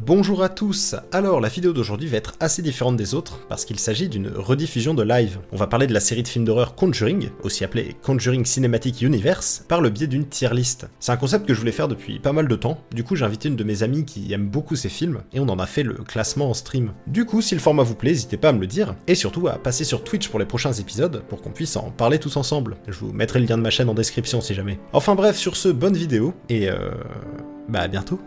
Bonjour à tous. Alors la vidéo d'aujourd'hui va être assez différente des autres parce qu'il s'agit d'une rediffusion de live. On va parler de la série de films d'horreur Conjuring, aussi appelée Conjuring Cinematic Universe, par le biais d'une tier list. C'est un concept que je voulais faire depuis pas mal de temps, du coup j'ai invité une de mes amies qui aime beaucoup ces films et on en a fait le classement en stream. Du coup si le format vous plaît, n'hésitez pas à me le dire et surtout à passer sur Twitch pour les prochains épisodes pour qu'on puisse en parler tous ensemble. Je vous mettrai le lien de ma chaîne en description si jamais. Enfin bref, sur ce, bonne vidéo et à bientôt.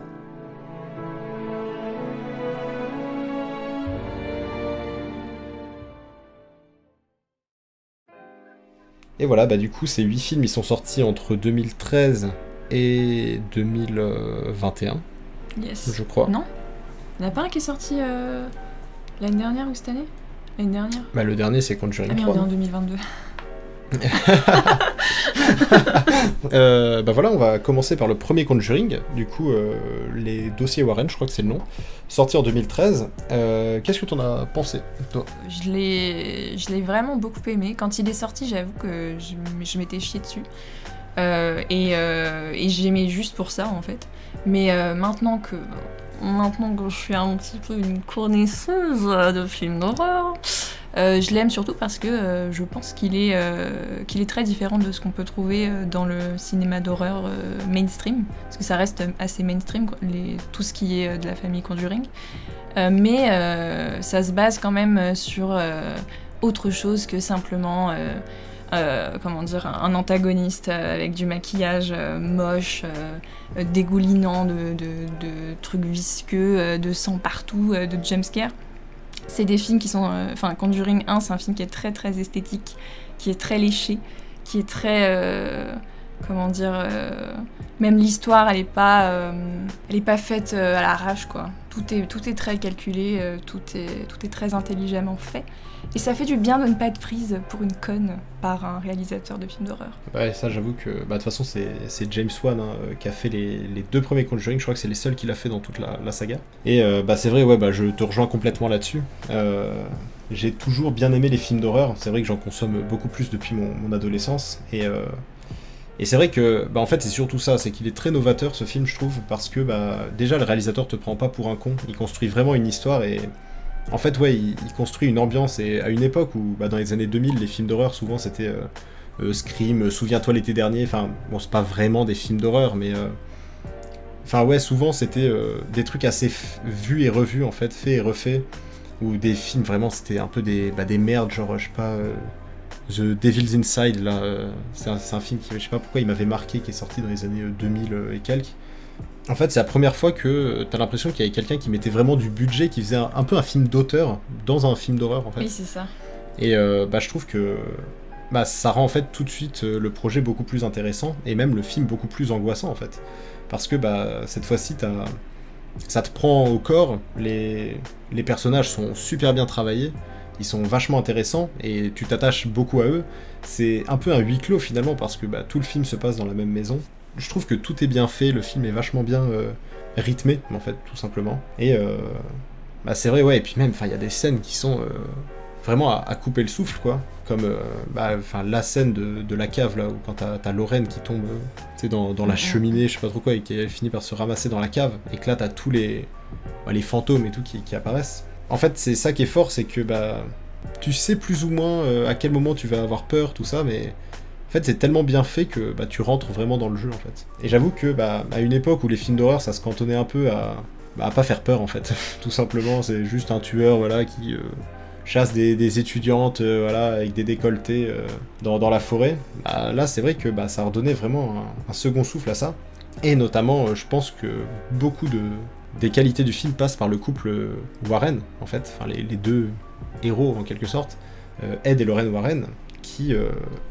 Et voilà, du coup, ces 8 films, ils sont sortis entre 2013 et 2021, Yes. je crois. Non, il n'y en a pas un qui est sorti l'année dernière ou cette année? L'année dernière. Le dernier, c'est Conjuring 3. Ah mais on est en 2022. Voilà, on va commencer par le premier Conjuring, du coup, les dossiers Warren, je crois que c'est le nom, sorti en 2013. Qu'est-ce que t'en as pensé, toi? Je l'ai vraiment beaucoup aimé. Quand il est sorti, j'avoue que je m'étais chiée dessus. Et j'aimais juste pour ça, en fait. Mais maintenant que je suis un petit peu une connaisseuse de films d'horreur, je l'aime surtout parce que je pense qu'il est très différent de ce qu'on peut trouver dans le cinéma d'horreur mainstream, parce que ça reste assez mainstream, quoi, tout ce qui est de la famille Conjuring. Mais ça se base quand même sur autre chose que simplement un antagoniste avec du maquillage moche, dégoulinant de trucs visqueux, de sang partout, de jumpscares. C'est des films qui sont... Conjuring 1, c'est un film qui est très très esthétique, qui est très léché, qui est très... même l'histoire, elle est pas faite à l'arrache, quoi. Tout est très calculé, tout est très intelligemment fait. Et ça fait du bien de ne pas être prise pour une conne par un réalisateur de films d'horreur. Ouais, ça j'avoue que, de toute façon, c'est James Wan qui a fait les deux premiers Conjuring, je crois que c'est les seuls qu'il a fait dans toute la saga. Et c'est vrai, je te rejoins complètement là-dessus. J'ai toujours bien aimé les films d'horreur, c'est vrai que j'en consomme beaucoup plus depuis mon adolescence, et c'est vrai que, en fait, c'est surtout ça, c'est qu'il est très novateur ce film, je trouve, parce que, déjà, le réalisateur te prend pas pour un con, il construit vraiment une histoire, et en fait, ouais, il construit une ambiance, et à une époque où, dans les années 2000, les films d'horreur, souvent, c'était Scream, Souviens-toi l'été dernier, c'est pas vraiment des films d'horreur, mais... souvent, c'était des trucs assez vus et revus, en fait, faits et refaits, ou des films, vraiment, c'était un peu des merdes, genre, je sais pas... The Devil's Inside, là, c'est un film qui, je sais pas pourquoi il m'avait marqué, qui est sorti dans les années 2000 et quelques. En fait, c'est la première fois que t'as l'impression qu'il y avait quelqu'un qui mettait vraiment du budget, qui faisait un peu un film d'auteur dans un film d'horreur, en fait. Oui, c'est ça. Et je trouve que ça rend en fait tout de suite le projet beaucoup plus intéressant, et même le film beaucoup plus angoissant, en fait. Parce que cette fois-ci, ça te prend au corps, les personnages sont super bien travaillés, ils sont vachement intéressants et tu t'attaches beaucoup à eux. C'est un peu un huis clos finalement parce que tout le film se passe dans la même maison. Je trouve que tout est bien fait, le film est vachement bien rythmé en fait, tout simplement. Et c'est vrai, ouais, et puis même, il y a des scènes qui sont vraiment à couper le souffle, quoi. Comme la scène de la cave là, où quand t'as Lorraine qui tombe dans la cheminée, je sais pas trop quoi, et qui finit par se ramasser dans la cave, et que là t'as tous les fantômes et tout qui apparaissent. En fait, c'est ça qui est fort, c'est que tu sais plus ou moins à quel moment tu vas avoir peur, tout ça, mais en fait, c'est tellement bien fait que tu rentres vraiment dans le jeu, en fait. Et j'avoue que à une époque où les films d'horreur, ça se cantonnait un peu à pas faire peur, en fait. Tout simplement, c'est juste un tueur, voilà, qui chasse des étudiantes, avec des décolletés dans la forêt. Là, c'est vrai que ça redonnait vraiment un second souffle à ça. Et notamment, je pense que beaucoup des qualités du film passent par le couple Warren, en fait, les deux héros en quelque sorte, Ed et Lorraine Warren, qui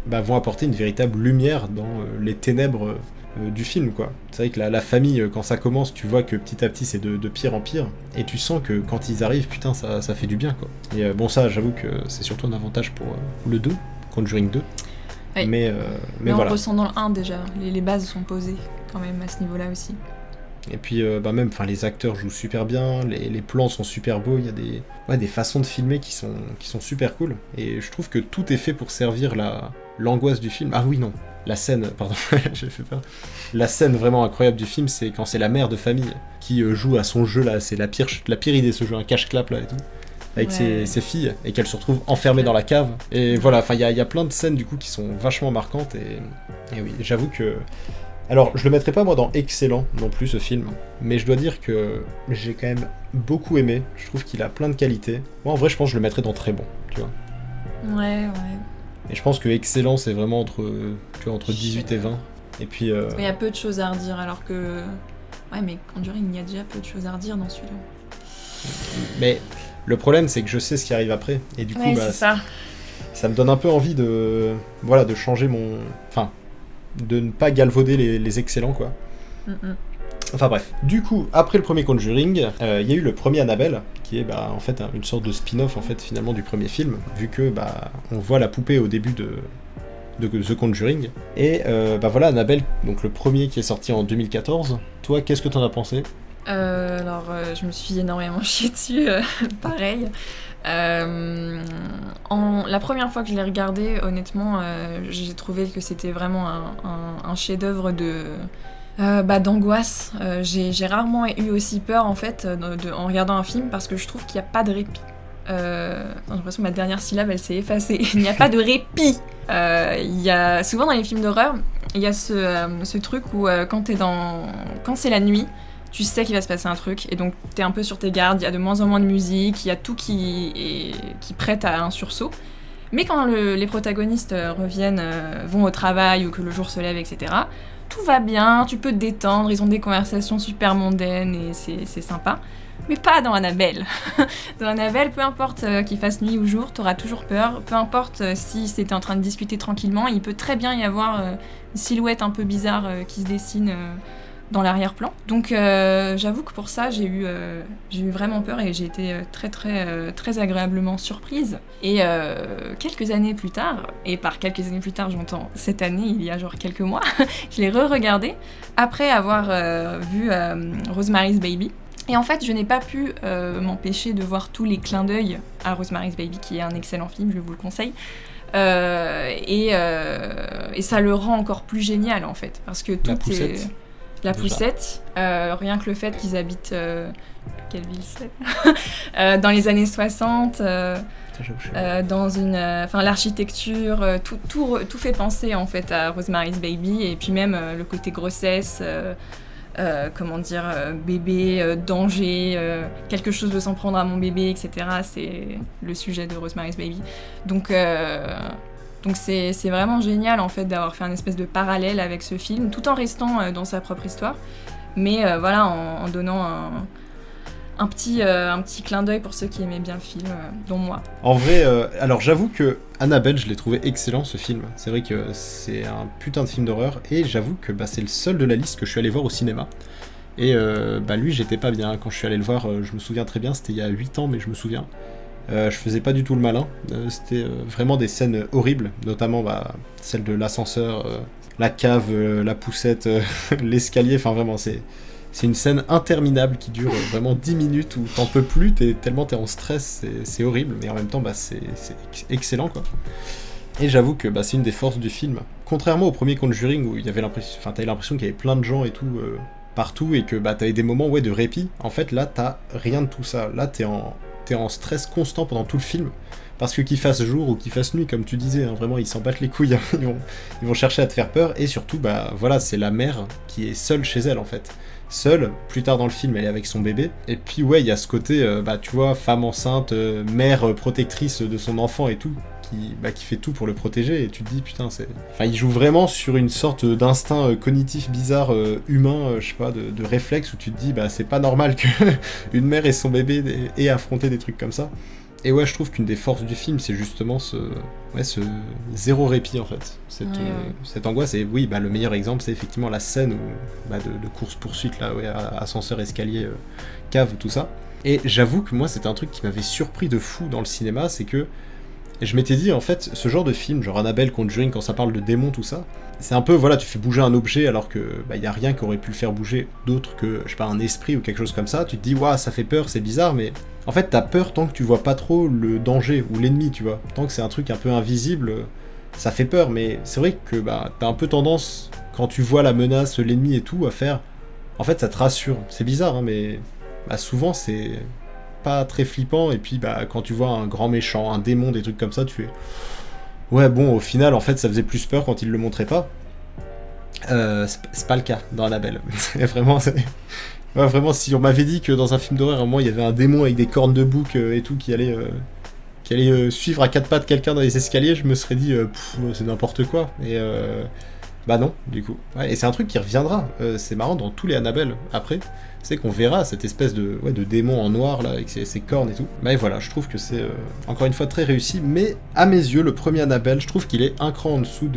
vont apporter une véritable lumière dans les ténèbres du film, quoi. C'est vrai que la famille, quand ça commence, tu vois que petit à petit c'est de pire en pire, et tu sens que quand ils arrivent, putain, ça fait du bien, quoi. Et ça, j'avoue que c'est surtout un avantage pour le 2, Conjuring 2. Oui. Mais on voilà. le ressent dans le 1 déjà, les bases sont posées quand même à ce niveau-là aussi. Et puis même, les acteurs jouent super bien, les plans sont super beaux, il y a des façons de filmer qui sont super cool. Et je trouve que tout est fait pour servir l'angoisse du film. Ah oui, non, la scène, pardon, j'ai fait peur. La scène vraiment incroyable du film, c'est quand c'est la mère de famille qui joue à son jeu là, c'est la pire idée ce jeu, un cache-clap là et tout, avec ses filles, et qu'elle se retrouve enfermée dans la cave. Et voilà, enfin il y a plein de scènes du coup qui sont vachement marquantes, et oui, j'avoue que... Alors, je le mettrai pas moi dans excellent non plus ce film, mais je dois dire que j'ai quand même beaucoup aimé, je trouve qu'il a plein de qualités. Moi en vrai je pense que je le mettrais dans très bon, tu vois. Ouais. Et je pense que excellent c'est vraiment entre 18 et 20. Et puis... Il y a peu de choses à redire, alors que... Ouais, mais Conjuring, il y a déjà peu de choses à redire dans celui-là. Mais le problème, c'est que je sais ce qui arrive après. Et du coup, c'est ça. Ça me donne un peu envie de changer mon... Enfin, de ne pas galvauder les excellents, quoi. Enfin bref. Du coup, après le premier Conjuring, il y a eu le premier Annabelle, qui est en fait une sorte de spin-off en fait, finalement, du premier film, vu que on voit la poupée au début de The Conjuring. Et voilà, Annabelle, donc le premier qui est sorti en 2014. Toi, qu'est-ce que t'en as pensé ? Je me suis énormément chiée dessus, pareil. La première fois que je l'ai regardé, honnêtement, j'ai trouvé que c'était vraiment un chef-d'œuvre d'angoisse. J'ai rarement eu aussi peur en fait en regardant un film, parce que je trouve qu'il n'y a pas de répit. J'ai l'impression que ma dernière syllabe elle s'est effacée. Il n'y a pas de répit. Il y a souvent dans les films d'horreur, il y a ce truc où quand c'est la nuit, tu sais qu'il va se passer un truc, et donc t'es un peu sur tes gardes. Il y a de moins en moins de musique, il y a tout qui prête à un sursaut. Mais quand les protagonistes vont au travail, ou que le jour se lève, etc., tout va bien, tu peux te détendre, ils ont des conversations super mondaines et c'est sympa. Mais pas dans Annabelle. Dans Annabelle, peu importe qu'il fasse nuit ou jour, t'auras toujours peur. Peu importe si c'était en train de discuter tranquillement, il peut très bien y avoir une silhouette un peu bizarre qui se dessine dans l'arrière-plan. Donc j'avoue que pour ça, j'ai eu vraiment peur, et j'ai été très très très agréablement surprise. Et quelques années plus tard, et par quelques années plus tard, j'entends cette année, il y a genre quelques mois, je l'ai re-regardé après avoir vu Rosemary's Baby. Et en fait, je n'ai pas pu m'empêcher de voir tous les clins d'œil à Rosemary's Baby, qui est un excellent film, je vous le conseille. Et ça le rend encore plus génial, en fait, parce que tout est... La poussette, rien que le fait qu'ils habitent... quelle ville c'est dans les années 60, dans l'architecture, tout fait penser, en fait, à Rosemary's Baby, et puis même le côté grossesse... bébé, danger, quelque chose de s'en prendre à mon bébé, etc. C'est le sujet de Rosemary's Baby. Donc c'est vraiment génial en fait d'avoir fait un espèce de parallèle avec ce film, tout en restant dans sa propre histoire, mais en donnant un petit clin d'œil pour ceux qui aimaient bien le film, dont moi. En vrai, alors j'avoue que Annabelle, je l'ai trouvé excellent ce film. C'est vrai que c'est un putain de film d'horreur, et j'avoue que c'est le seul de la liste que je suis allé voir au cinéma. Et lui, j'étais pas bien quand je suis allé le voir, je me souviens très bien, c'était il y a 8 ans, mais je me souviens. Je faisais pas du tout le malin, c'était vraiment des scènes horribles, notamment celle de l'ascenseur, la cave, la poussette, l'escalier, enfin vraiment c'est une scène interminable qui dure vraiment 10 minutes où t'en peux plus, tellement t'es en stress, c'est horrible, mais en même temps c'est excellent quoi. Et j'avoue que c'est une des forces du film. Contrairement au premier Conjuring où t'avais l'impression qu'il y avait plein de gens et tout partout, et que t'avais des moments de répit, en fait là t'as rien de tout ça, là t'es en stress constant pendant tout le film, parce que qu'il fasse jour ou qu'il fasse nuit, comme tu disais, vraiment ils s'en battent les couilles, hein. Ils vont chercher à te faire peur, et surtout c'est la mère qui est seule chez elle en fait. Seule, plus tard dans le film elle est avec son bébé, et puis il y a ce côté, tu vois, femme enceinte, mère protectrice de son enfant et tout, qui fait tout pour le protéger, et tu te dis putain il joue vraiment sur une sorte d'instinct cognitif bizarre, humain, je sais pas, de réflexe, où tu te dis c'est pas normal que une mère et son bébé aient affronté des trucs comme ça. Et ouais, je trouve qu'une des forces du film, c'est justement ce zéro répit en fait, cette angoisse. Et oui, le meilleur exemple, c'est effectivement la scène où, de course-poursuite là, ascenseur, escalier, cave, tout ça. Et j'avoue que moi, c'était un truc qui m'avait surpris de fou dans le cinéma, c'est que je m'étais dit, en fait, ce genre de film, genre Annabelle, Conjuring, quand ça parle de démons, tout ça, c'est un peu, tu fais bouger un objet alors que y a rien qui aurait pu le faire bouger d'autre que, je sais pas, un esprit ou quelque chose comme ça. Tu te dis, ça fait peur, c'est bizarre, mais en fait, t'as peur tant que tu vois pas trop le danger ou l'ennemi, tu vois. Tant que c'est un truc un peu invisible, ça fait peur, mais c'est vrai que bah, t'as un peu tendance, quand tu vois la menace, l'ennemi et tout, à faire... En fait, ça te rassure. C'est bizarre, hein, mais bah, souvent, c'est pas très flippant, et puis bah, quand tu vois un grand méchant, un démon, des trucs comme ça, tu fais... Ouais, bon, au final, en fait, ça faisait plus peur quand il le montrait pas. C'est pas le cas dans Annabelle. Vraiment, ouais, vraiment, si on m'avait dit que dans un film d'horreur, à un moment, il y avait un démon avec des cornes de bouc et tout qui allait suivre à quatre pattes quelqu'un dans les escaliers, je me serais dit, c'est n'importe quoi. Et bah non, du coup. Ouais, et c'est un truc qui reviendra. C'est marrant dans tous les Annabelle après. C'est qu'on verra cette espèce de démon en noir là avec ses cornes et tout. Mais voilà, je trouve que c'est encore une fois très réussi. Mais à mes yeux, le premier Annabelle, je trouve qu'il est un cran en dessous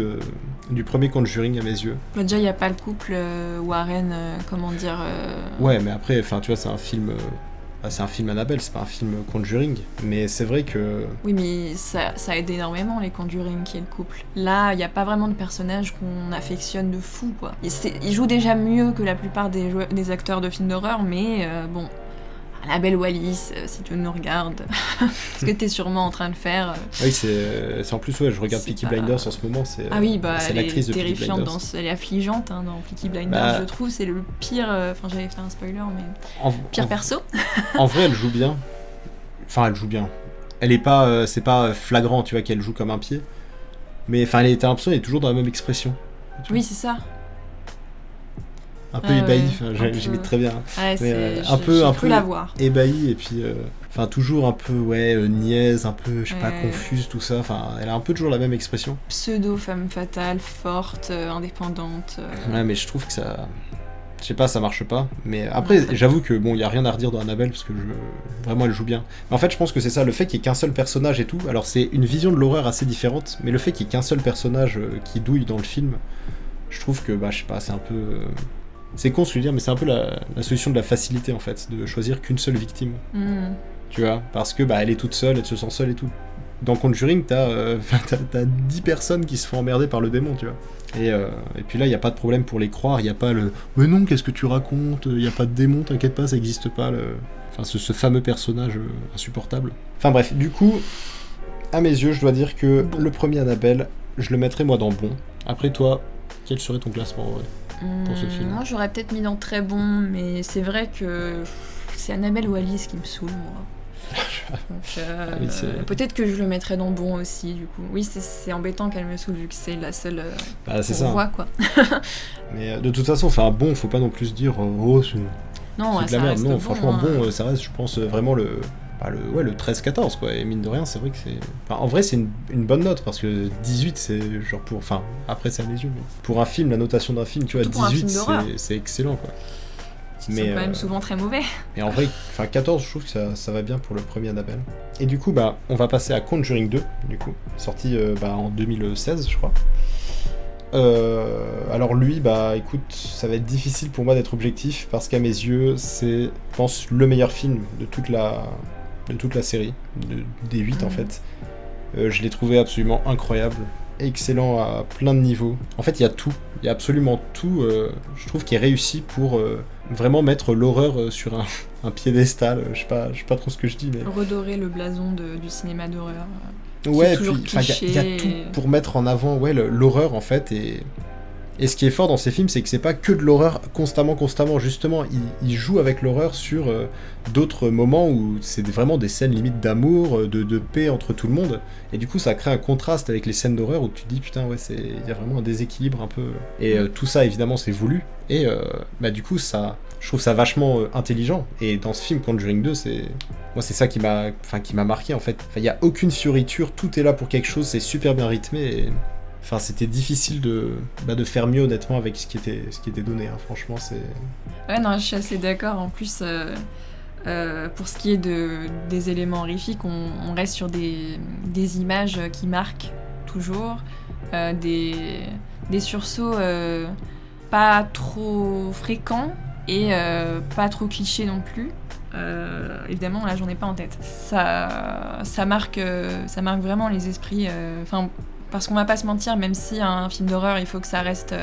du premier Conjuring à mes yeux. Bah, déjà, il n'y a pas le couple Warren, comment dire. Ouais, mais après, enfin, tu vois, c'est un film. C'est un film Annabelle, c'est pas un film Conjuring, mais c'est vrai que... Oui, mais ça aide énormément les Conjuring, qui est le couple. Là, il n'y a pas vraiment de personnage qu'on affectionne de fou, quoi. Il joue déjà mieux que la plupart des acteurs de films d'horreur, mais bon... Annabelle Wallis, si tu nous regardes, ce que t'es sûrement en train de faire. Oui, c'est en plus, ouais, je regarde Peaky Blinders en ce moment, c'est c'est l'actrice de Peaky Blinders. Elle est affligeante dans Peaky Blinders, je trouve, c'est le pire, enfin j'avais fait un spoiler, mais pire perso. En vrai, elle joue bien, enfin elle joue bien, elle est pas, c'est pas flagrant, tu vois, qu'elle joue comme un pied, mais enfin elle était l'impression, elle est toujours dans la même expression. Oui, c'est ça. Un peu ébahi, j'imite très bien. Ouais, mais, un peu la voir. Ébahi et puis enfin toujours un peu niaise, un peu je sais pas confuse tout ça. Enfin, elle a un peu toujours la même expression. Pseudo femme fatale, forte, indépendante. Ouais, mais je trouve que ça, je sais pas, ça marche pas. Mais après, j'avoue que bon, y a rien à redire dans Annabelle parce que vraiment elle joue bien. Mais en fait, je pense que c'est ça, le fait qu'il y ait qu'un seul personnage et tout. Alors c'est une vision de l'horreur assez différente, mais le fait qu'il y ait qu'un seul personnage qui douille dans le film, je trouve que bah je sais pas, c'est un peu c'est con ce que je veux dire, mais c'est un peu la solution de la facilité en fait, de choisir qu'une seule victime. Tu vois, parce que bah elle est toute seule, elle se sent seule et tout. Dans Conjuring, t'as 10 personnes qui se font emmerder par le démon, tu vois. Et puis là, il n'y a pas de problème pour les croire, il n'y a pas le « Mais non, qu'est-ce que tu racontes ? Il n'y a pas de démon, t'inquiète pas, ça n'existe pas. » Enfin, ce fameux personnage insupportable. Enfin bref, du coup, à mes yeux, je dois dire que le premier Annabelle, je le mettrais moi dans bon. Après toi, quel serait ton classement en vrai pour ce film? Moi, j'aurais peut-être mis dans très bon, mais c'est vrai que c'est Annabelle Wallis qui me saoule, moi. Donc, peut-être que je le mettrais dans bon aussi, du coup. Oui, c'est embêtant qu'elle me saoule, vu que c'est la seule qu'on voit, quoi. Mais de toute façon, enfin bon, faut pas non plus se dire « Oh, c'est non, de la merde ». Non, franchement, bon, ça reste, je pense, vraiment le 13-14, quoi. Et mine de rien, c'est vrai que c'est... Enfin, en vrai, c'est une bonne note, parce que 18, c'est genre pour... Enfin, après, c'est à mes yeux, mais... Pour un film, la notation d'un film, tu vois, 18, c'est excellent, quoi. Mais quand même souvent très mauvais. Et en vrai, enfin 14, je trouve que ça va bien pour le premier Annabelle. Et du coup, bah, on va passer à Conjuring 2, du coup, sorti en 2016, je crois. Alors lui, bah écoute, ça va être difficile pour moi d'être objectif, parce qu'à mes yeux, c'est, je pense, le meilleur film de toute la série, des 8 en fait. Je l'ai trouvé absolument incroyable, excellent à plein de niveaux. En fait, il y a tout, il y a absolument tout, je trouve, qui est réussi pour vraiment mettre l'horreur sur un piédestal. Je sais pas trop ce que je dis, mais... Redorer le blason du cinéma d'horreur. Ouais, et puis il y a tout pour mettre en avant l'horreur en fait, et ce qui est fort dans ces films, c'est que c'est pas que de l'horreur constamment, justement, il joue avec l'horreur sur d'autres moments où c'est vraiment des scènes limite d'amour, de paix entre tout le monde, et du coup ça crée un contraste avec les scènes d'horreur où tu te dis putain ouais, il y a vraiment un déséquilibre un peu, et tout ça évidemment c'est voulu, et bah du coup ça, je trouve ça vachement intelligent, et dans ce film Conjuring 2, moi c'est ça qui m'a marqué en fait, il y a aucune fioriture, tout est là pour quelque chose, c'est super bien rythmé, et... Enfin, c'était difficile de faire mieux honnêtement avec ce qui était donné, hein. Franchement, c'est... Ouais, non, je suis assez d'accord. En plus, pour ce qui est des éléments horrifiques, on reste sur des images qui marquent toujours, des sursauts pas trop fréquents et pas trop clichés non plus. Évidemment, là, j'en ai pas en tête. Ça marque vraiment les esprits. Parce qu'on va pas se mentir, même si un film d'horreur, il faut que ça reste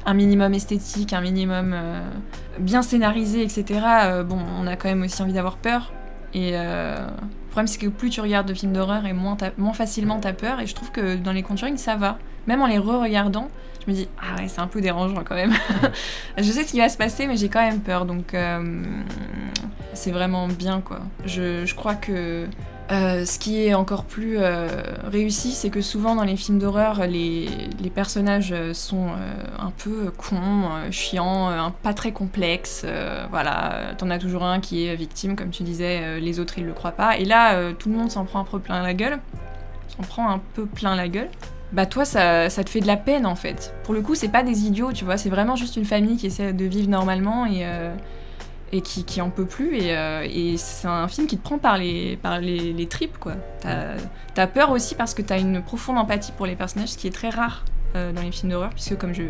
un minimum esthétique, un minimum bien scénarisé, etc. On a quand même aussi envie d'avoir peur. Et le problème, c'est que plus tu regardes de films d'horreur et moins facilement t'as peur. Et je trouve que dans les Conjuring, ça va. Même en les re-regardant, je me dis, ah ouais, c'est un peu dérangeant quand même. Je sais ce qui va se passer, mais j'ai quand même peur. Donc, c'est vraiment bien, quoi. Je crois que ce qui est encore plus réussi, c'est que souvent dans les films d'horreur, les personnages sont un peu cons, chiants, pas très complexes. Voilà, t'en as toujours un qui est victime, comme tu disais, les autres ils le croient pas. Et là, tout le monde s'en prend un peu plein la gueule. Bah toi, ça te fait de la peine en fait. Pour le coup, c'est pas des idiots, tu vois, c'est vraiment juste une famille qui essaie de vivre normalement et qui en peut plus, et c'est un film qui te prend par les tripes, quoi. T'as peur aussi parce que t'as une profonde empathie pour les personnages, ce qui est très rare dans les films d'horreur, puisque comme je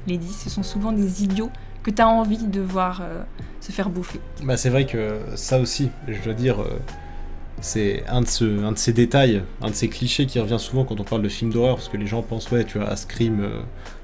l'ai dit, ce sont souvent des idiots que t'as envie de voir se faire bouffer. Bah c'est vrai que ça aussi, je dois dire, c'est un de ces détails, un de ces clichés qui revient souvent quand on parle de films d'horreur, parce que les gens pensent, ouais, tu vois, à Scream,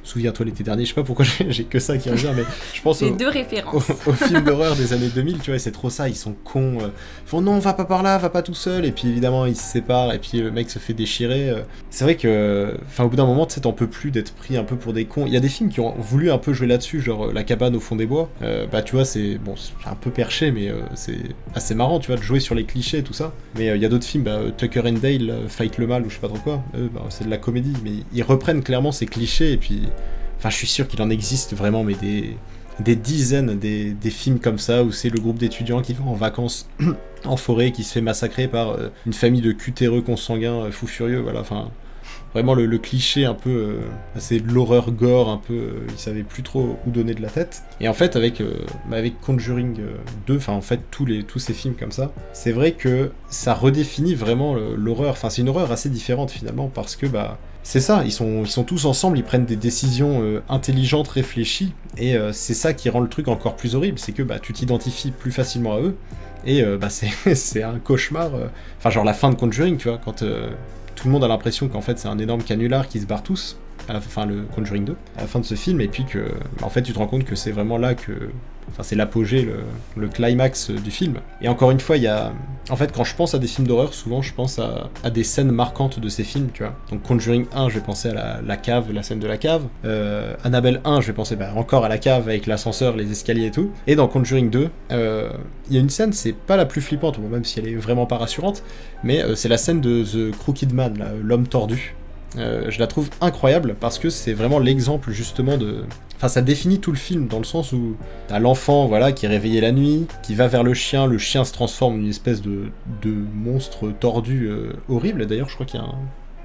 souviens-toi l'été dernier, je sais pas pourquoi j'ai que ça qui revient, mais je pense les deux références. aux films d'horreur des années 2000, tu vois, c'est trop ça, ils sont cons, ils font non, va pas par là, va pas tout seul, et puis évidemment ils se séparent, et puis le mec se fait déchirer. C'est vrai que, enfin, au bout d'un moment, tu sais, t'en peux plus d'être pris un peu pour des cons. Il y a des films qui ont voulu un peu jouer là-dessus, genre La cabane au fond des bois, bah tu vois, c'est un peu perché, mais c'est assez marrant, tu vois, de jouer sur les clichés et tout ça. Mais il y a d'autres films, Tucker and Dale, Fight le mal, ou je sais pas trop quoi, c'est de la comédie, mais ils reprennent clairement ces clichés, et puis enfin, je suis sûr qu'il en existe vraiment, mais des dizaines, des films comme ça, où c'est le groupe d'étudiants qui va en vacances en forêt, qui se fait massacrer par une famille de cutéreux consanguins fous furieux, voilà, enfin, vraiment le cliché un peu, c'est de l'horreur gore, un peu, ils savaient plus trop où donner de la tête. Et en fait, avec Conjuring 2, enfin en fait tous ces films comme ça, c'est vrai que ça redéfinit vraiment l'horreur, enfin c'est une horreur assez différente finalement, parce que bah c'est ça, ils sont tous ensemble, ils prennent des décisions intelligentes, réfléchies, et c'est ça qui rend le truc encore plus horrible, c'est que bah, tu t'identifies plus facilement à eux, et bah, c'est un cauchemar, enfin genre la fin de Conjuring, tu vois, quand tout le monde a l'impression qu'en fait c'est un énorme canular qui se barre tous, à la fin, le Conjuring 2, à la fin de ce film, et puis que bah, en fait tu te rends compte que c'est vraiment là que... Enfin, c'est l'apogée, le climax du film. Et encore une fois, il y a... En fait, quand je pense à des films d'horreur, souvent je pense à des scènes marquantes de ces films, tu vois. Donc Conjuring 1, je vais penser à la cave, la scène de la cave. Annabelle 1, je vais penser encore à la cave avec l'ascenseur, les escaliers et tout. Et dans Conjuring 2, il y a une scène, c'est pas la plus flippante, bon, même si elle est vraiment pas rassurante, mais c'est la scène de The Crooked Man, là, l'homme tordu. Je la trouve incroyable parce que c'est vraiment l'exemple justement de... Enfin, ça définit tout le film dans le sens où t'as l'enfant, voilà, qui est réveillé la nuit, qui va vers le chien se transforme en une espèce de monstre tordu horrible. D'ailleurs, je crois qu'il y a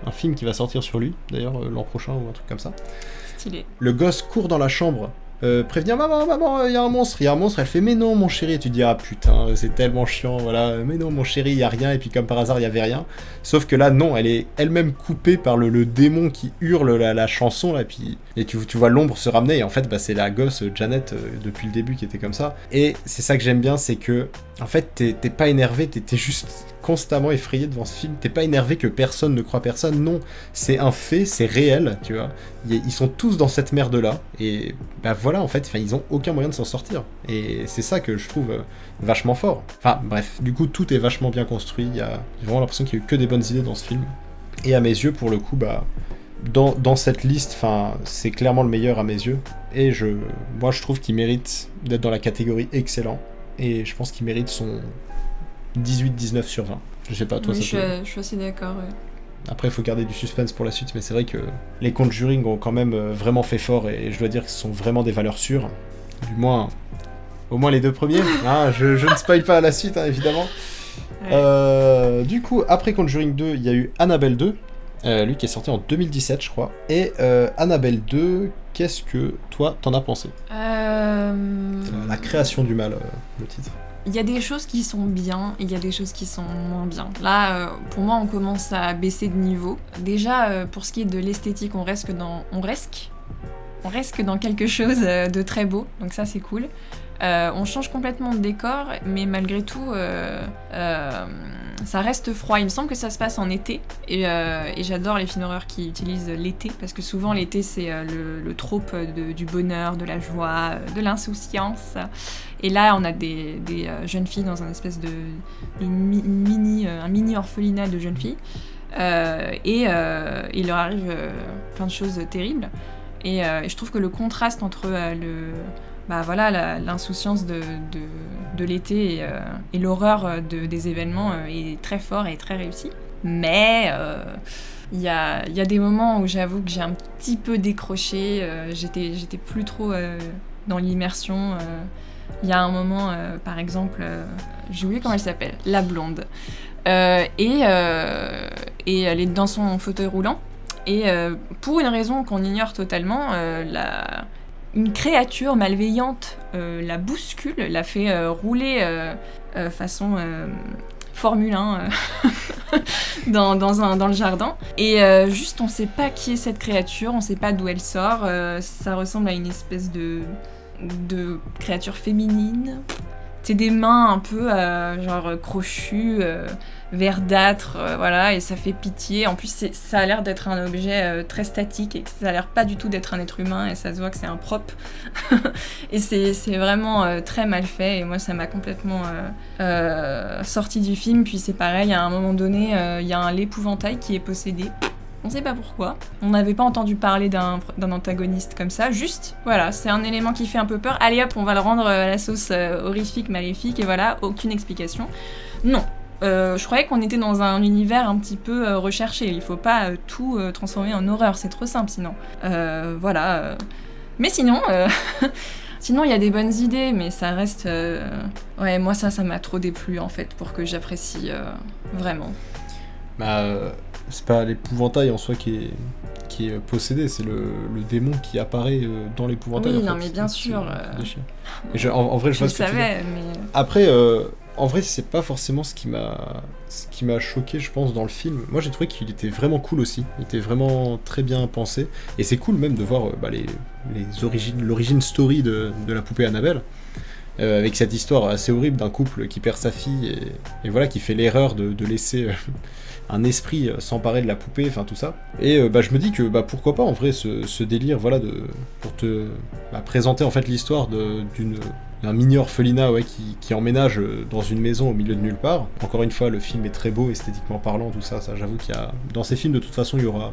un film qui va sortir sur lui, d'ailleurs, l'an prochain ou un truc comme ça. Stylé. Le gosse court dans la chambre, prévenir maman, il y a un monstre, elle fait mais non mon chéri, et tu dis ah putain, c'est tellement chiant, voilà, mais non mon chéri, il y a rien, et puis comme par hasard, il y avait rien. Sauf que là, non, elle est elle-même coupée par le démon qui hurle la chanson, là, et tu vois l'ombre se ramener, et en fait, bah, c'est la gosse Janet depuis le début qui était comme ça. Et c'est ça que j'aime bien, c'est que, en fait, t'es pas énervé, t'es juste constamment effrayé devant ce film, t'es pas énervé que personne ne croit personne, non, c'est un fait, c'est réel, tu vois. Ils sont tous dans cette merde-là, et bah voilà, en fait, ils ont aucun moyen de s'en sortir. Et c'est ça que je trouve vachement fort. Enfin, bref, du coup, tout est vachement bien construit, j'ai vraiment l'impression qu'il y a eu que des bonnes idées dans ce film. Et à mes yeux, pour le coup, bah, dans cette liste, enfin, c'est clairement le meilleur à mes yeux. Et moi, je trouve qu'il mérite d'être dans la catégorie excellent. Et je pense qu'il mérite son 18-19 sur 20. Je sais pas, toi, oui, ça je suis assez d'accord, ouais. Après, il faut garder du suspense pour la suite, mais c'est vrai que les Conjuring ont quand même vraiment fait fort, et je dois dire que ce sont vraiment des valeurs sûres. Du moins, au moins les deux premiers. Ah, je ne spoil pas la suite, hein, évidemment. Ouais. Du coup, après Conjuring 2, il y a eu Annabelle 2, lui qui est sorti en 2017, je crois. Et Annabelle 2, qu'est-ce que toi t'en as pensé ? La création du mal, le titre. Il y a des choses qui sont bien et il y a des choses qui sont moins bien. Là, pour moi, on commence à baisser de niveau. Déjà, pour ce qui est de l'esthétique, on reste dans quelque chose de très beau, donc ça c'est cool. On change complètement de décor, mais malgré tout, ça reste froid. Il me semble que ça se passe en été, et j'adore les films d'horreur qui utilisent l'été, parce que souvent l'été c'est le trope du bonheur, de la joie, de l'insouciance. Et là, on a des jeunes filles dans un espèce de mini orphelinat de jeunes filles, et il leur arrive plein de choses terribles. Et je trouve que le contraste entre l'insouciance de l'été et l'horreur des événements est très fort et très réussi. Mais il y a des moments où j'avoue que j'ai un petit peu décroché, j'étais plus trop dans l'immersion. Il y a un moment, par exemple, j'ai oublié comment elle s'appelle, la blonde, et elle est dans son fauteuil roulant, et pour une raison qu'on ignore totalement, une créature malveillante la bouscule, la fait rouler façon Formule 1 dans le jardin. Et juste, on sait pas qui est cette créature, on sait pas d'où elle sort. Ça ressemble à une espèce de créature féminine. C'est des mains un peu genre crochues, verdâtres, voilà, et ça fait pitié. En plus, ça a l'air d'être un objet très statique, et que ça a l'air pas du tout d'être un être humain, et ça se voit que c'est un prop. Et c'est vraiment très mal fait, et moi ça m'a complètement sorti du film. Puis c'est pareil, à un moment donné, il y a l'épouvantail qui est possédé. On sait pas pourquoi. On n'avait pas entendu parler d'un antagoniste comme ça. Juste, voilà, c'est un élément qui fait un peu peur. Allez hop, on va le rendre à la sauce horrifique, maléfique, et voilà, aucune explication. Non. Je croyais qu'on était dans un univers un petit peu recherché. Il faut pas tout transformer en horreur, c'est trop simple sinon. Voilà. Mais sinon... Sinon, il y a des bonnes idées, mais ça reste... Ouais, moi, ça m'a trop déplu, en fait, pour que j'apprécie vraiment. C'est pas l'épouvantail en soi qui est possédé, c'est le démon qui apparaît dans l'épouvantail. Oui, en fait. Non, mais bien sûr. En vrai, je vois ce que tu dis. Mais... Après, en vrai, c'est pas forcément ce qui m'a choqué, je pense, dans le film. Moi, j'ai trouvé qu'il était vraiment cool aussi. Il était vraiment très bien pensé. Et c'est cool même de voir l'origine story de la poupée Annabelle. Avec cette histoire assez horrible d'un couple qui perd sa fille et voilà, qui fait l'erreur de laisser un esprit s'emparer de la poupée, enfin tout ça. Et je me dis que pourquoi pas en vrai ce délire, voilà, pour te présenter en fait l'histoire d'un mini orphelinat qui emménage dans une maison au milieu de nulle part. Encore une fois, le film est très beau, esthétiquement parlant, tout ça, j'avoue qu'il y a... Dans ces films, de toute façon, il y aura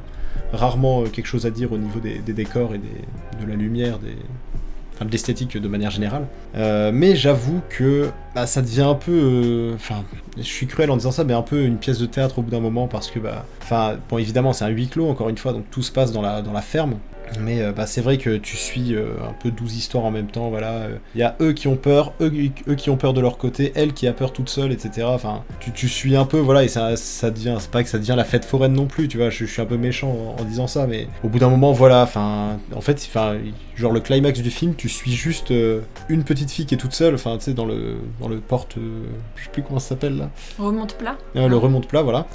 rarement quelque chose à dire au niveau des décors et de la lumière, de l'esthétique de manière générale. Mais j'avoue que ça devient un peu... je suis cruel en disant ça, mais un peu une pièce de théâtre au bout d'un moment, parce que, bon, évidemment, c'est un huis clos, encore une fois, donc tout se passe dans la ferme. Mais c'est vrai que tu suis un peu 12 histoires en même temps, voilà. Il y a eux qui ont peur, eux qui ont peur de leur côté, elle qui a peur toute seule, etc. Enfin, tu suis un peu, voilà, et ça devient, c'est pas que ça devient la fête foraine non plus, tu vois, je suis un peu méchant en disant ça, mais au bout d'un moment, voilà, en fait, genre le climax du film, tu suis juste une petite fille qui est toute seule, enfin, tu sais, dans le porte... je sais plus comment ça s'appelle, là. Remonte-plat. Le remonte-plat, voilà.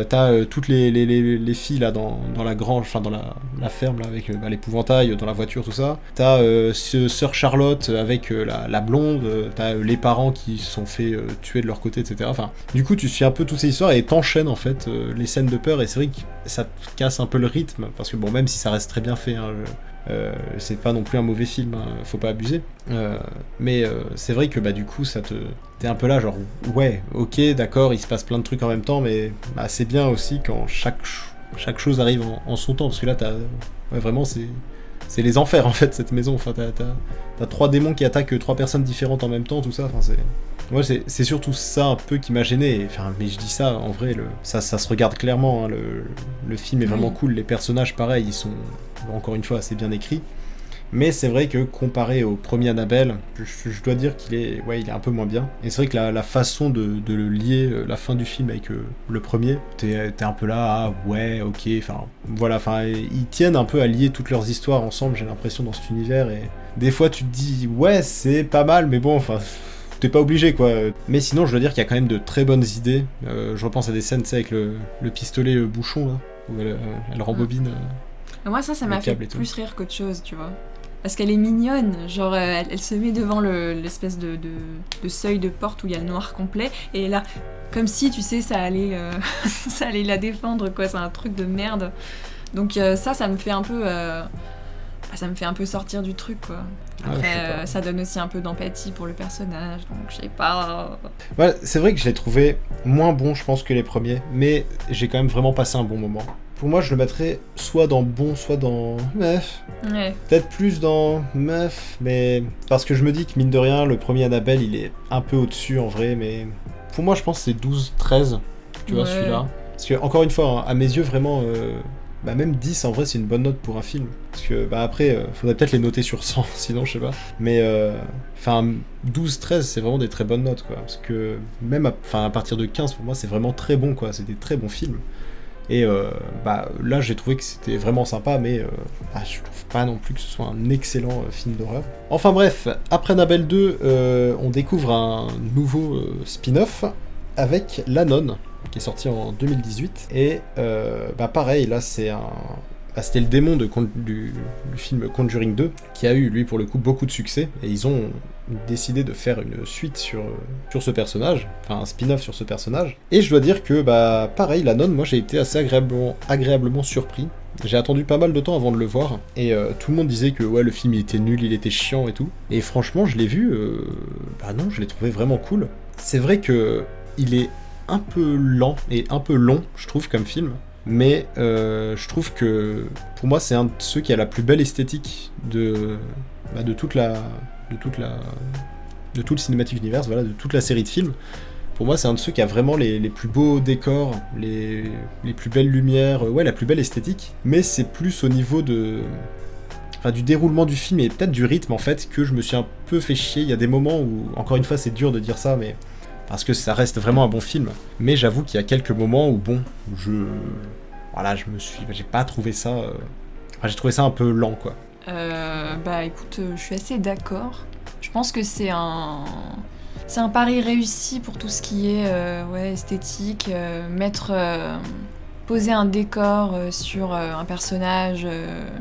T'as toutes les filles, là, dans la grange, enfin, dans la ferme, là, avec l'épouvantail dans la voiture, tout ça. T'as sœur Charlotte avec la blonde, t'as les parents qui se sont fait tuer de leur côté, etc. Enfin, du coup, tu suis un peu toutes ces histoires et t'enchaînes en fait les scènes de peur, et c'est vrai que ça te casse un peu le rythme, parce que bon, même si ça reste très bien fait, hein, c'est pas non plus un mauvais film, hein, faut pas abuser. Mais c'est vrai que du coup, t'es un peu là, genre, ouais, ok, d'accord, il se passe plein de trucs en même temps, mais c'est bien aussi quand chaque chose arrive en son temps, parce que là, vraiment, c'est les enfers en fait, cette maison. Enfin, t'as 3 démons qui attaquent 3 personnes différentes en même temps, tout ça. Enfin, moi, c'est surtout ça un peu qui m'a gêné. Enfin, mais je dis ça, en vrai, ça se regarde clairement. Hein, le film est vraiment cool. Les personnages, pareil, ils sont encore une fois assez bien écrits. Mais c'est vrai que comparé au premier Annabelle, je dois dire qu'il est un peu moins bien. Et c'est vrai que la façon de le lier, la fin du film avec le premier, t'es un peu là, ouais, ok, enfin, voilà, ils tiennent un peu à lier toutes leurs histoires ensemble, j'ai l'impression, dans cet univers, et des fois tu te dis, ouais, c'est pas mal, mais bon, enfin... T'es pas obligé, quoi. Mais sinon, je dois dire qu'il y a quand même de très bonnes idées. Je repense à des scènes, tu sais, avec le pistolet bouchon, là, où elle rembobine... Moi, ça m'a fait plus rire qu'autre chose, tu vois. Parce qu'elle est mignonne, genre elle se met devant l'espèce de seuil de porte où il y a le noir complet, et là, comme si, tu sais, ça allait, ça allait la défendre, quoi. C'est un truc de merde. Donc ça me fait un peu... ça me fait un peu sortir du truc, quoi. Après, ça donne aussi un peu d'empathie pour le personnage, donc je sais pas... Ouais, c'est vrai que je l'ai trouvé moins bon, je pense, que les premiers, mais j'ai quand même vraiment passé un bon moment. Pour moi, je le mettrais soit dans bon, soit dans meuf. Ouais. Peut-être plus dans meuf, mais... Parce que je me dis que, mine de rien, le premier Annabelle, il est un peu au-dessus, en vrai, mais... Pour moi, je pense que c'est 12-13, tu vois, celui-là. Parce que, encore une fois, hein, à mes yeux, vraiment... même 10, en vrai, c'est une bonne note pour un film. Parce que, après, faudrait peut-être les noter sur 100, sinon, je sais pas. Mais, 12-13, c'est vraiment des très bonnes notes, quoi. Parce que, même à partir de 15, pour moi, c'est vraiment très bon, quoi. C'est des très bons films. Et, là, j'ai trouvé que c'était vraiment sympa, mais je trouve pas non plus que ce soit un excellent film d'horreur. Enfin, bref, après Annabelle 2, on découvre un nouveau spin-off avec La Nonne, qui est sorti en 2018. Et pareil, là c'était le démon du film Conjuring 2, qui a eu, lui, pour le coup, beaucoup de succès. Et ils ont décidé de faire une suite sur ce personnage, enfin un spin-off sur ce personnage. Et je dois dire que, pareil, La Nonne, moi j'ai été assez agréablement surpris. J'ai attendu pas mal de temps avant de le voir, et tout le monde disait que ouais, le film il était nul, il était chiant et tout. Et franchement, je l'ai vu, non, je l'ai trouvé vraiment cool. C'est vrai que il est un peu lent et un peu long, je trouve, comme film. Mais je trouve que, pour moi, c'est un de ceux qui a la plus belle esthétique de tout le cinématique univers, voilà, de toute la série de films. Pour moi, c'est un de ceux qui a vraiment les plus beaux décors, les plus belles lumières, la plus belle esthétique. Mais c'est plus au niveau du déroulement du film et peut-être du rythme, en fait, que je me suis un peu fait chier. Il y a des moments où, encore une fois, c'est dur de dire ça, mais... Parce que ça reste vraiment un bon film. Mais j'avoue qu'il y a quelques moments où, j'ai pas trouvé ça... j'ai trouvé ça un peu lent, quoi. Écoute, je suis assez d'accord. Je pense que c'est un pari réussi pour tout ce qui est esthétique, poser un décor sur un personnage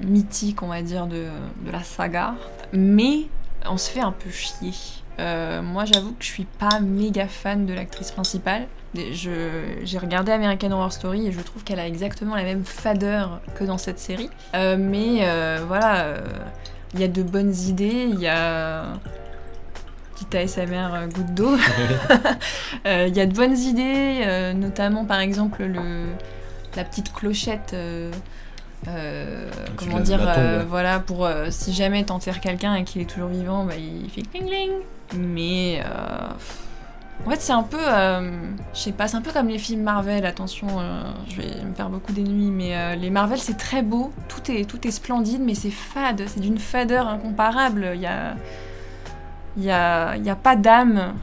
mythique, on va dire, de la saga. Mais on se fait un peu chier. Moi, j'avoue que je suis pas méga fan de l'actrice principale. J'ai regardé American Horror Story et je trouve qu'elle a exactement la même fadeur que dans cette série. Il y a de bonnes idées, il y a... Petite ASMR goutte d'eau. Il y a de bonnes idées, notamment par exemple la petite clochette... pour si jamais t'enterres quelqu'un et qu'il est toujours vivant, il fait cling cling. Mais en fait c'est un peu je sais pas, c'est un peu comme les films Marvel. Attention, je vais me faire beaucoup d'ennemis, mais les Marvel c'est très beau, tout est splendide, mais c'est fade, c'est d'une fadeur incomparable. Il y a pas d'âme.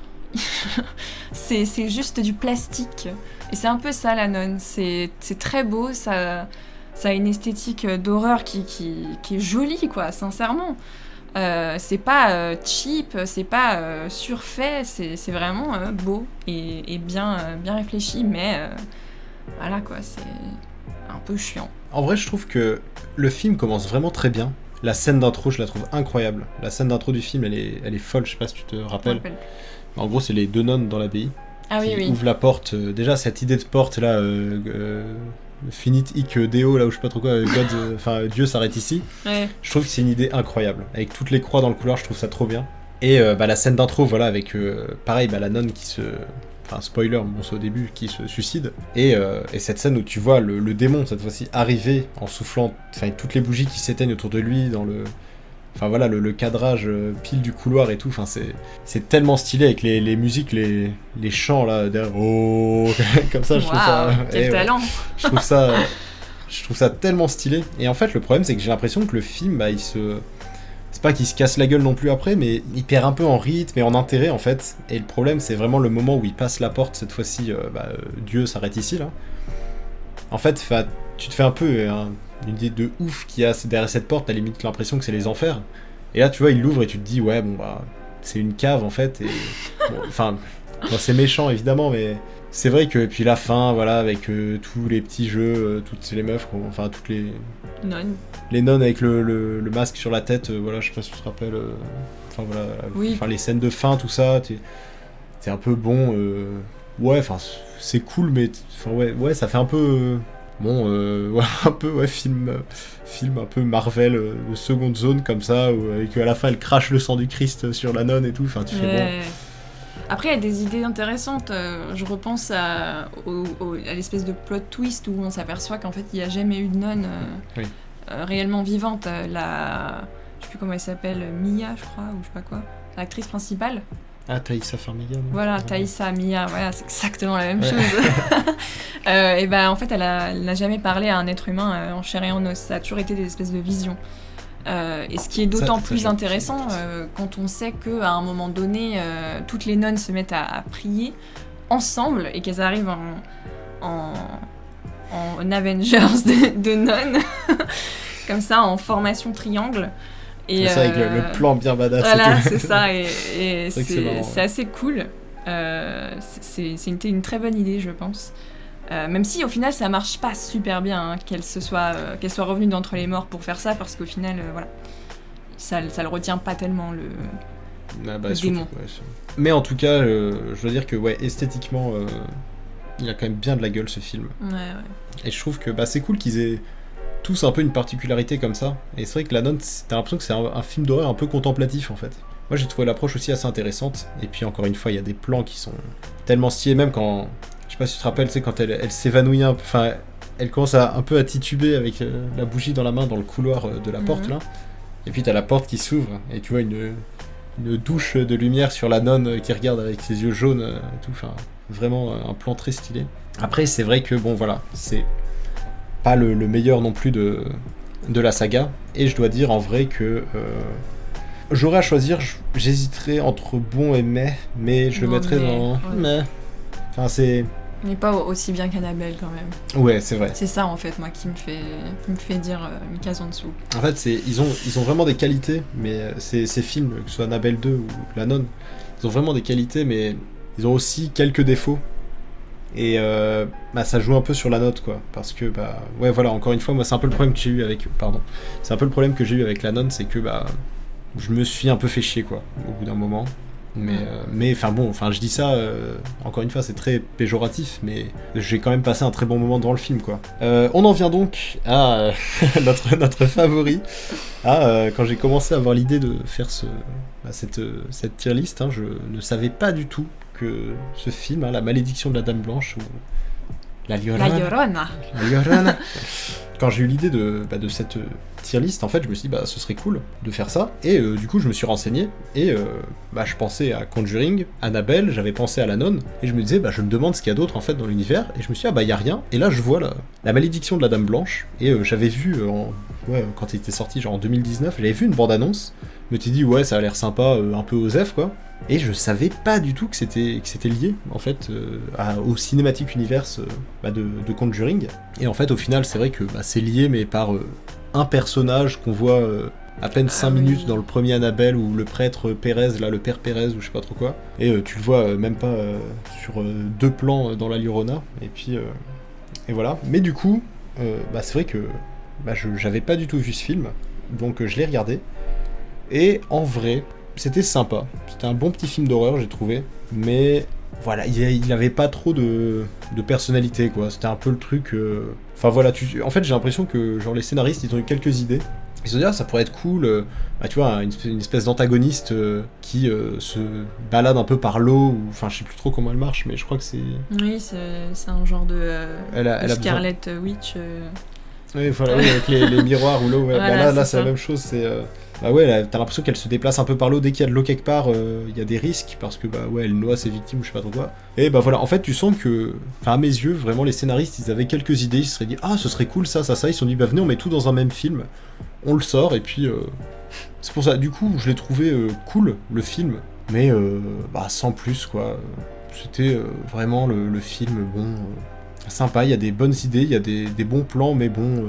c'est juste du plastique, et c'est un peu ça La Nonne. C'est très beau, ça a une esthétique d'horreur qui est jolie, quoi, sincèrement. C'est pas cheap, c'est pas surfait, c'est vraiment beau et bien réfléchi, mais voilà, quoi, c'est un peu chiant. En vrai, je trouve que le film commence vraiment très bien. La scène d'intro, je la trouve incroyable. La scène d'intro du film, elle est folle, je sais pas si tu te rappelles. En gros, c'est les deux nonnes dans l'abbaye qui ouvrent la porte. Déjà, cette idée de porte là... Finit hic Deo, là où je sais pas trop quoi, Dieu s'arrête ici. Ouais. Je trouve que c'est une idée incroyable. Avec toutes les croix dans le couloir, je trouve ça trop bien. Et la scène d'intro, voilà, avec pareil, la nonne qui se... Enfin, spoiler, bon, c'est au début, qui se suicide. Et cette scène où tu vois le démon, cette fois-ci, arriver en soufflant, toutes les bougies qui s'éteignent autour de lui, dans le... Enfin voilà, le cadrage pile du couloir et tout, c'est tellement stylé avec les musiques, les chants là, derrière, oh, comme ça, je trouve ça... Quel talent. Je trouve ça tellement stylé. Et en fait, le problème, c'est que j'ai l'impression que le film, c'est pas qu'il se casse la gueule non plus après, mais il perd un peu en rythme et en intérêt, en fait. Et le problème, c'est vraiment le moment où il passe la porte, cette fois-ci, Dieu s'arrête ici, là. En fait, tu te fais un peu... une idée de ouf qu'il y a derrière cette porte, t'as limite l'impression que c'est les enfers. Et là, tu vois, il l'ouvre et tu te dis, ouais, c'est une cave, en fait, et... c'est méchant, évidemment, mais c'est vrai que, puis la fin, voilà, avec tous les petits jeux, toutes les meufs, toutes les... Nonnes. Les nonnes avec le masque sur la tête, voilà, je sais pas si tu te rappelles, les scènes de fin, tout ça, t'es un peu bon... Ouais, enfin, c'est cool, mais ouais, ça fait un peu. Ouais, un peu, ouais, film un peu Marvel de seconde zone comme ça, et qu'à la fin elle crache le sang du Christ sur la nonne et tout. Enfin, tu fais bon. Après, il y a des idées intéressantes. Je repense à l'espèce de plot twist où on s'aperçoit qu'en fait, il n'y a jamais eu de nonne Oui. Réellement vivante. Je sais plus comment elle s'appelle, Mia, je crois, ou je sais pas quoi. L'actrice principale. Ah, Thaïsa Farmiga. Voilà, Thaïsa Mia, voilà, c'est exactement la même Ouais. chose. Et ben, en fait, elle n'a jamais parlé à un être humain en chair et en os. Ça a toujours été des espèces de visions. Et ce qui est d'autant Ça, plus j'ai- intéressant quand on sait qu'à un moment donné, toutes les nonnes se mettent à prier ensemble et qu'elles arrivent en Avengers de nonnes, comme ça, en formation triangle. Et, C'est ça, avec le plan bien badass. voilà, et tout. c'est ça, et C'est vrai que c'est marrant, c'est assez cool. C'est une très bonne idée, je pense. Même si au final ça marche pas super bien, hein, qu'elle soit revenue d'entre les morts pour faire ça, parce qu'au final, voilà, ça le retient pas tellement le Le démon. Ouais. Mais en tout cas, je veux dire que ouais, esthétiquement, il a quand même bien de la gueule ce film. Ouais. Et je trouve que c'est cool qu'ils aient tous un peu une particularité comme ça. Et c'est vrai que La Nonne, t'as l'impression que c'est un film d'horreur un peu contemplatif en fait. Moi j'ai trouvé l'approche aussi assez intéressante. Et puis encore une fois, il y a des plans qui sont tellement stylés, même quand. Je sais pas si tu te rappelles, quand elle s'évanouit un peu. Enfin, elle commence un peu à tituber avec la bougie dans la main dans le couloir de la porte là. Et puis t'as la porte qui s'ouvre et tu vois une douche de lumière sur la nonne qui regarde avec ses yeux jaunes et tout. Enfin, vraiment un plan très stylé. Après, c'est vrai que bon, voilà, c'est pas le meilleur non plus de la saga. Et je dois dire en vrai que j'aurais à choisir, j'hésiterais entre bon et mais je le Bon, mettrais mais, dans ouais. mais. Enfin, c'est. Mais pas aussi bien qu'Annabelle quand même. Ouais, c'est vrai. C'est ça en fait, moi, qui me fait dire une case en dessous. En fait, ils ont vraiment des qualités, mais ces films, que ce soit Annabelle 2 ou La Nonne, ils ont vraiment des qualités, mais ils ont aussi quelques défauts. Et ça joue un peu sur la note, quoi. Parce que, ouais, voilà, encore une fois, moi, c'est un peu le problème que j'ai eu avec. Pardon. C'est un peu le problème que j'ai eu avec La Nonne, c'est que, je me suis un peu fait chier, quoi, au bout d'un moment. Mais enfin bon, je dis ça, encore une fois, c'est très péjoratif, mais j'ai quand même passé un très bon moment devant le film, quoi. On en vient donc à notre favori. Quand j'ai commencé à avoir l'idée de faire cette tier list, je ne savais pas du tout que ce film, La Malédiction de la Dame Blanche, ou La Llorona, La Llorona. La Llorona. Quand j'ai eu l'idée de cette tier list, en fait, je me suis dit, ce serait cool de faire ça. Et du coup, je me suis renseigné. Et je pensais à Conjuring, Annabelle, j'avais pensé à La Nonne. Et je me disais, je me demande ce qu'il y a d'autre, en fait, dans l'univers. Et je me suis dit, il y a rien. Et là, je vois la Malédiction de la Dame Blanche. Et j'avais vu, quand il était sorti, genre en 2019, j'avais vu une bande-annonce. Je me suis dit, ouais, ça a l'air sympa, un peu osef, quoi. Et je savais pas du tout que c'était lié, en fait, au cinématique universe de Conjuring. Et en fait, au final, c'est vrai que c'est lié, mais par un personnage qu'on voit à peine 5 minutes dans le premier Annabelle, ou le prêtre Pérez, là, le père Pérez, ou je sais pas trop quoi. Et tu le vois même pas sur 2 plans dans La Llorona. Et puis, et voilà. Mais du coup, c'est vrai que j'avais pas du tout vu ce film, donc je l'ai regardé. Et en vrai, c'était sympa. C'était un bon petit film d'horreur, j'ai trouvé. Mais voilà, il avait pas trop de personnalité, quoi. C'était un peu le truc. Enfin voilà, en fait, j'ai l'impression que genre les scénaristes, ils ont eu quelques idées. Ils se sont dit, ça pourrait être cool. Tu vois, une espèce d'antagoniste qui se balade un peu par l'eau. Enfin, je sais plus trop comment elle marche, mais je crois que c'est. Oui, c'est un genre de Elle a Scarlet Witch. Oui, voilà, oui, avec les miroirs ou l'eau. Ouais. Voilà, Là, c'est c'est la ça. même chose. C'est t'as l'impression qu'elle se déplace un peu par l'eau. Dès qu'il y a de l'eau quelque part, il y a des risques parce que elle noie ses victimes, je sais pas trop quoi. Et voilà, en fait, tu sens que, à mes yeux, vraiment, les scénaristes, ils avaient quelques idées. Ils se seraient dit, ce serait cool ça. Ils se sont dit, venez, on met tout dans un même film. On le sort et puis c'est pour ça. Du coup, je l'ai trouvé cool le film, mais sans plus, quoi. C'était vraiment le film bon. Sympa, il y a des bonnes idées, il y a des bons plans, mais bon.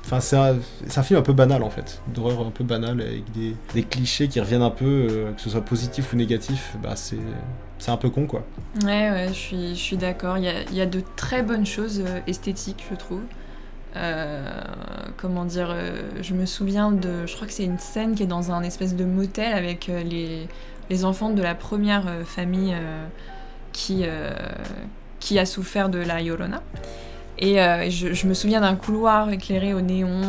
Enfin, c'est un film un peu banal en fait, d'horreur un peu banal, avec des clichés qui reviennent un peu, que ce soit positif ou négatif, c'est un peu con, quoi. Ouais, je suis d'accord. Il y a de très bonnes choses esthétiques, je trouve. Comment dire, je me souviens je crois que c'est une scène qui est dans un espèce de motel avec les enfants de la première famille qui a souffert de la Llorona. Et je me souviens d'un couloir éclairé au néon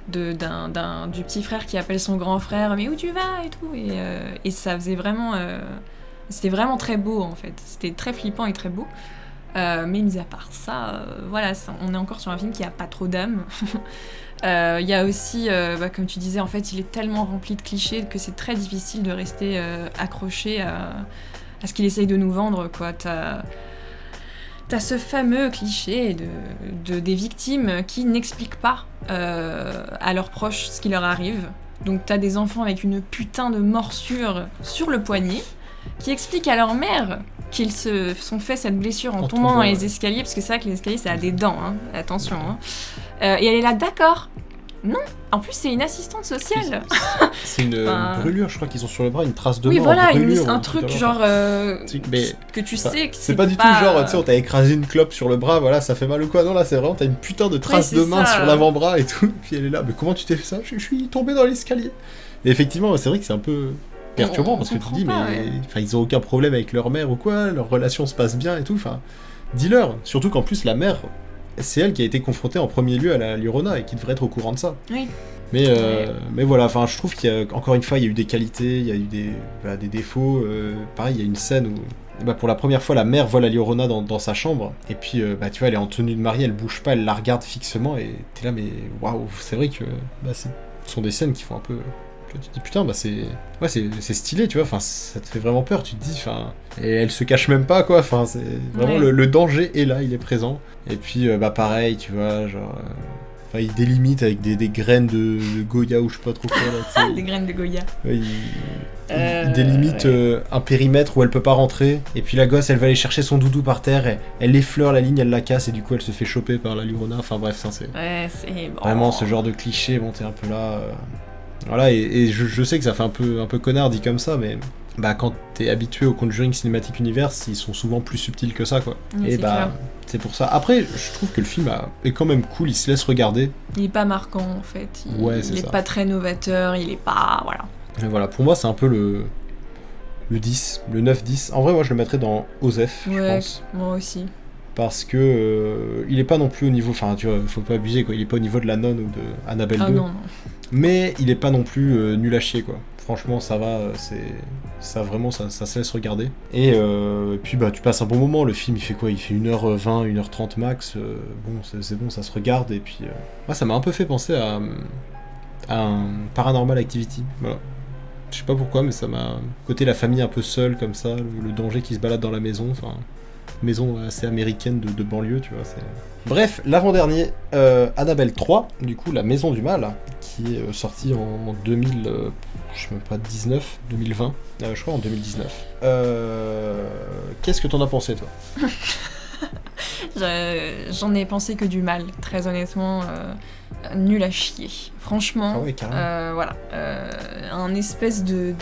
du petit frère qui appelle son grand frère, mais où tu vas et tout. Et ça faisait vraiment... c'était vraiment très beau en fait. C'était très flippant et très beau. Mais mis à part ça, voilà, on est encore sur un film qui a pas trop d'âme. Il y a aussi, comme tu disais, en fait, il est tellement rempli de clichés que c'est très difficile de rester accroché à ce qu'il essaye de nous vendre, quoi. T'as ce fameux cliché des victimes qui n'expliquent pas à leurs proches ce qui leur arrive. Donc t'as des enfants avec une putain de morsure sur le poignet qui expliquent à leur mère qu'ils se sont fait cette blessure en tombant dans les escaliers, parce que c'est vrai que les escaliers ça a des dents, hein, attention. Hein. Et elle est là, d'accord. Non, en plus c'est une assistante sociale. C'est une brûlure, je crois qu'ils ont sur le bras une trace de mort. Oui, voilà, un truc genre que tu sais que c'est pas du tout genre, tu sais, on t'a écrasé une clope sur le bras, voilà, ça fait mal ou quoi. Non, là c'est vraiment, t'as une putain de trace de main sur l'avant-bras et tout. Puis elle est là, mais comment tu t'es fait ça ? Je suis tombé dans l'escalier. Et effectivement, c'est vrai que c'est un peu perturbant parce que tu te dis, mais ils ont aucun problème avec leur mère ou quoi, leur relation se passe bien et tout. Enfin, dis-leur, surtout qu'en plus la mère. C'est elle qui a été confrontée en premier lieu à la Llorona et qui devrait être au courant de ça. Oui. Mais voilà, enfin, je trouve qu'il y a, encore une fois, il y a eu des qualités, il y a eu des défauts. Pareil, il y a une scène où, pour la première fois, la mère voit la Llorona dans sa chambre. Et puis, tu vois, elle est en tenue de mariée, elle bouge pas, elle la regarde fixement. Et t'es là, mais waouh, c'est vrai que ce sont des scènes qui font un peu... Tu te dis putain, c'est stylé, tu vois, enfin, ça te fait vraiment peur, tu te dis, enfin, et elle se cache même pas, quoi, enfin, c'est vraiment le danger est là, il est présent. Et puis, pareil, tu vois, genre, il délimite avec des graines de Goya ou je sais pas trop quoi, là, des graines de Goya. Ouais, il délimite un périmètre où elle peut pas rentrer, et puis la gosse, elle va aller chercher son doudou par terre, elle effleure la ligne, elle la casse, et du coup, elle se fait choper par la Llorona, enfin bref, ça, c'est vraiment ce genre de cliché, bon, t'es un peu là... Voilà, et je sais que ça fait un peu connard dit comme ça, mais quand t'es habitué au Conjuring Cinematic Universe, ils sont souvent plus subtils que ça, quoi. Oui, et c'est pour ça. Après, je trouve que le film est quand même cool, il se laisse regarder. Il est pas marquant, en fait. Il est ça. pas très novateur, il est pas... Voilà. Et voilà, pour moi, c'est un peu le 10, le 9-10. En vrai, moi, je le mettrais dans Osef, je pense. Moi aussi. Parce que il est pas non plus au niveau... Enfin, tu vois, faut pas abuser, quoi. Il est pas au niveau de la nonne ou de Annabelle 2. Non. Mais il est pas non plus nul à chier, quoi. Franchement, ça va, ça vraiment, ça se laisse regarder. Et puis, tu passes un bon moment. Le film, il fait quoi ? Il fait 1h20, 1h30 max. C'est bon, ça se regarde. Et puis, moi, ça m'a un peu fait penser à un Paranormal Activity. Voilà. Je sais pas pourquoi, mais ça m'a... Côté la famille un peu seule, comme ça, le danger qui se balade dans la maison, enfin... Maison assez américaine de banlieue, tu vois, c'est... Bref, l'avant-dernier, Annabelle 3, du coup, La Maison du Mal, qui est sorti en 2000... je sais même pas, 2020, je crois en 2019. Qu'est-ce que t'en as pensé, toi ? J'en ai pensé que du mal, très honnêtement, nul à chier. Franchement, voilà, un espèce de...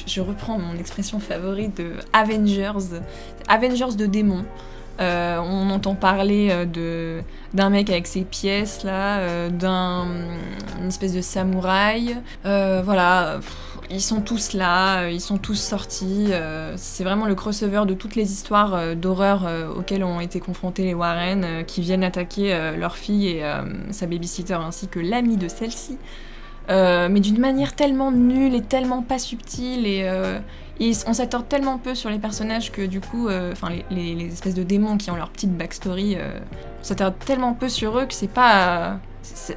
Je reprends mon expression favorite de Avengers de démons. On entend parler d'un mec avec ses pièces, là, d'une espèce de samouraï. Voilà... Ils sont tous là, ils sont tous sortis. C'est vraiment le crossover de toutes les histoires d'horreur auxquelles ont été confrontés les Warren, qui viennent attaquer leur fille et sa babysitter ainsi que l'amie de celle-ci. Mais d'une manière tellement nulle et tellement pas subtile et on s'attarde tellement peu sur les personnages que du coup, les espèces de démons qui ont leur petite backstory, on s'attarde tellement peu sur eux que c'est pas...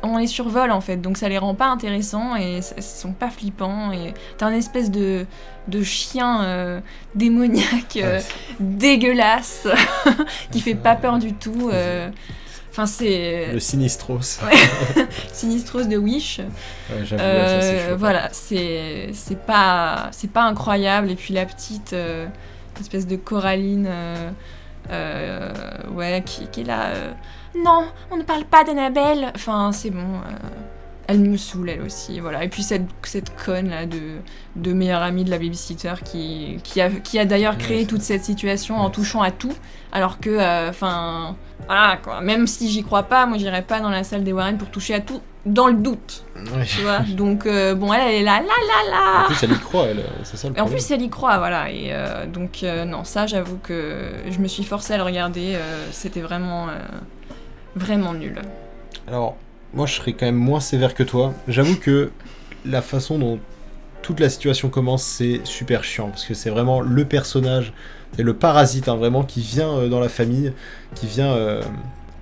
on les survole en fait, donc ça les rend pas intéressants et ils sont pas flippants et t'as un espèce de chien démoniaque dégueulasse qui fait pas peur du tout. Enfin c'est... Le Sinistros. Sinistros de Wish. Ouais, j'avoue, ça c'est chaud. Voilà, c'est pas incroyable et puis la petite espèce de Coraline qui est là... Non, on ne parle pas d'Annabelle. Enfin, c'est bon. Elle me saoule, elle aussi, voilà. Et puis cette conne là de meilleure amie de la babysitter qui a d'ailleurs créé toute cette situation en touchant à tout, alors que, voilà quoi. Même si j'y crois pas, moi j'irais pas dans la salle des Warren pour toucher à tout, dans le doute. Ouais. Tu vois. Donc bon, elle est là. En plus, elle y croit, c'est ça le Et en problème. plus, elle y croit, voilà. Et donc non, ça, j'avoue que je me suis forcée à le regarder. C'était vraiment nul. Alors, moi, je serais quand même moins sévère que toi. J'avoue que la façon dont toute la situation commence, c'est super chiant, parce que c'est vraiment le personnage, c'est le parasite, hein, vraiment, qui vient dans la famille, qui vient...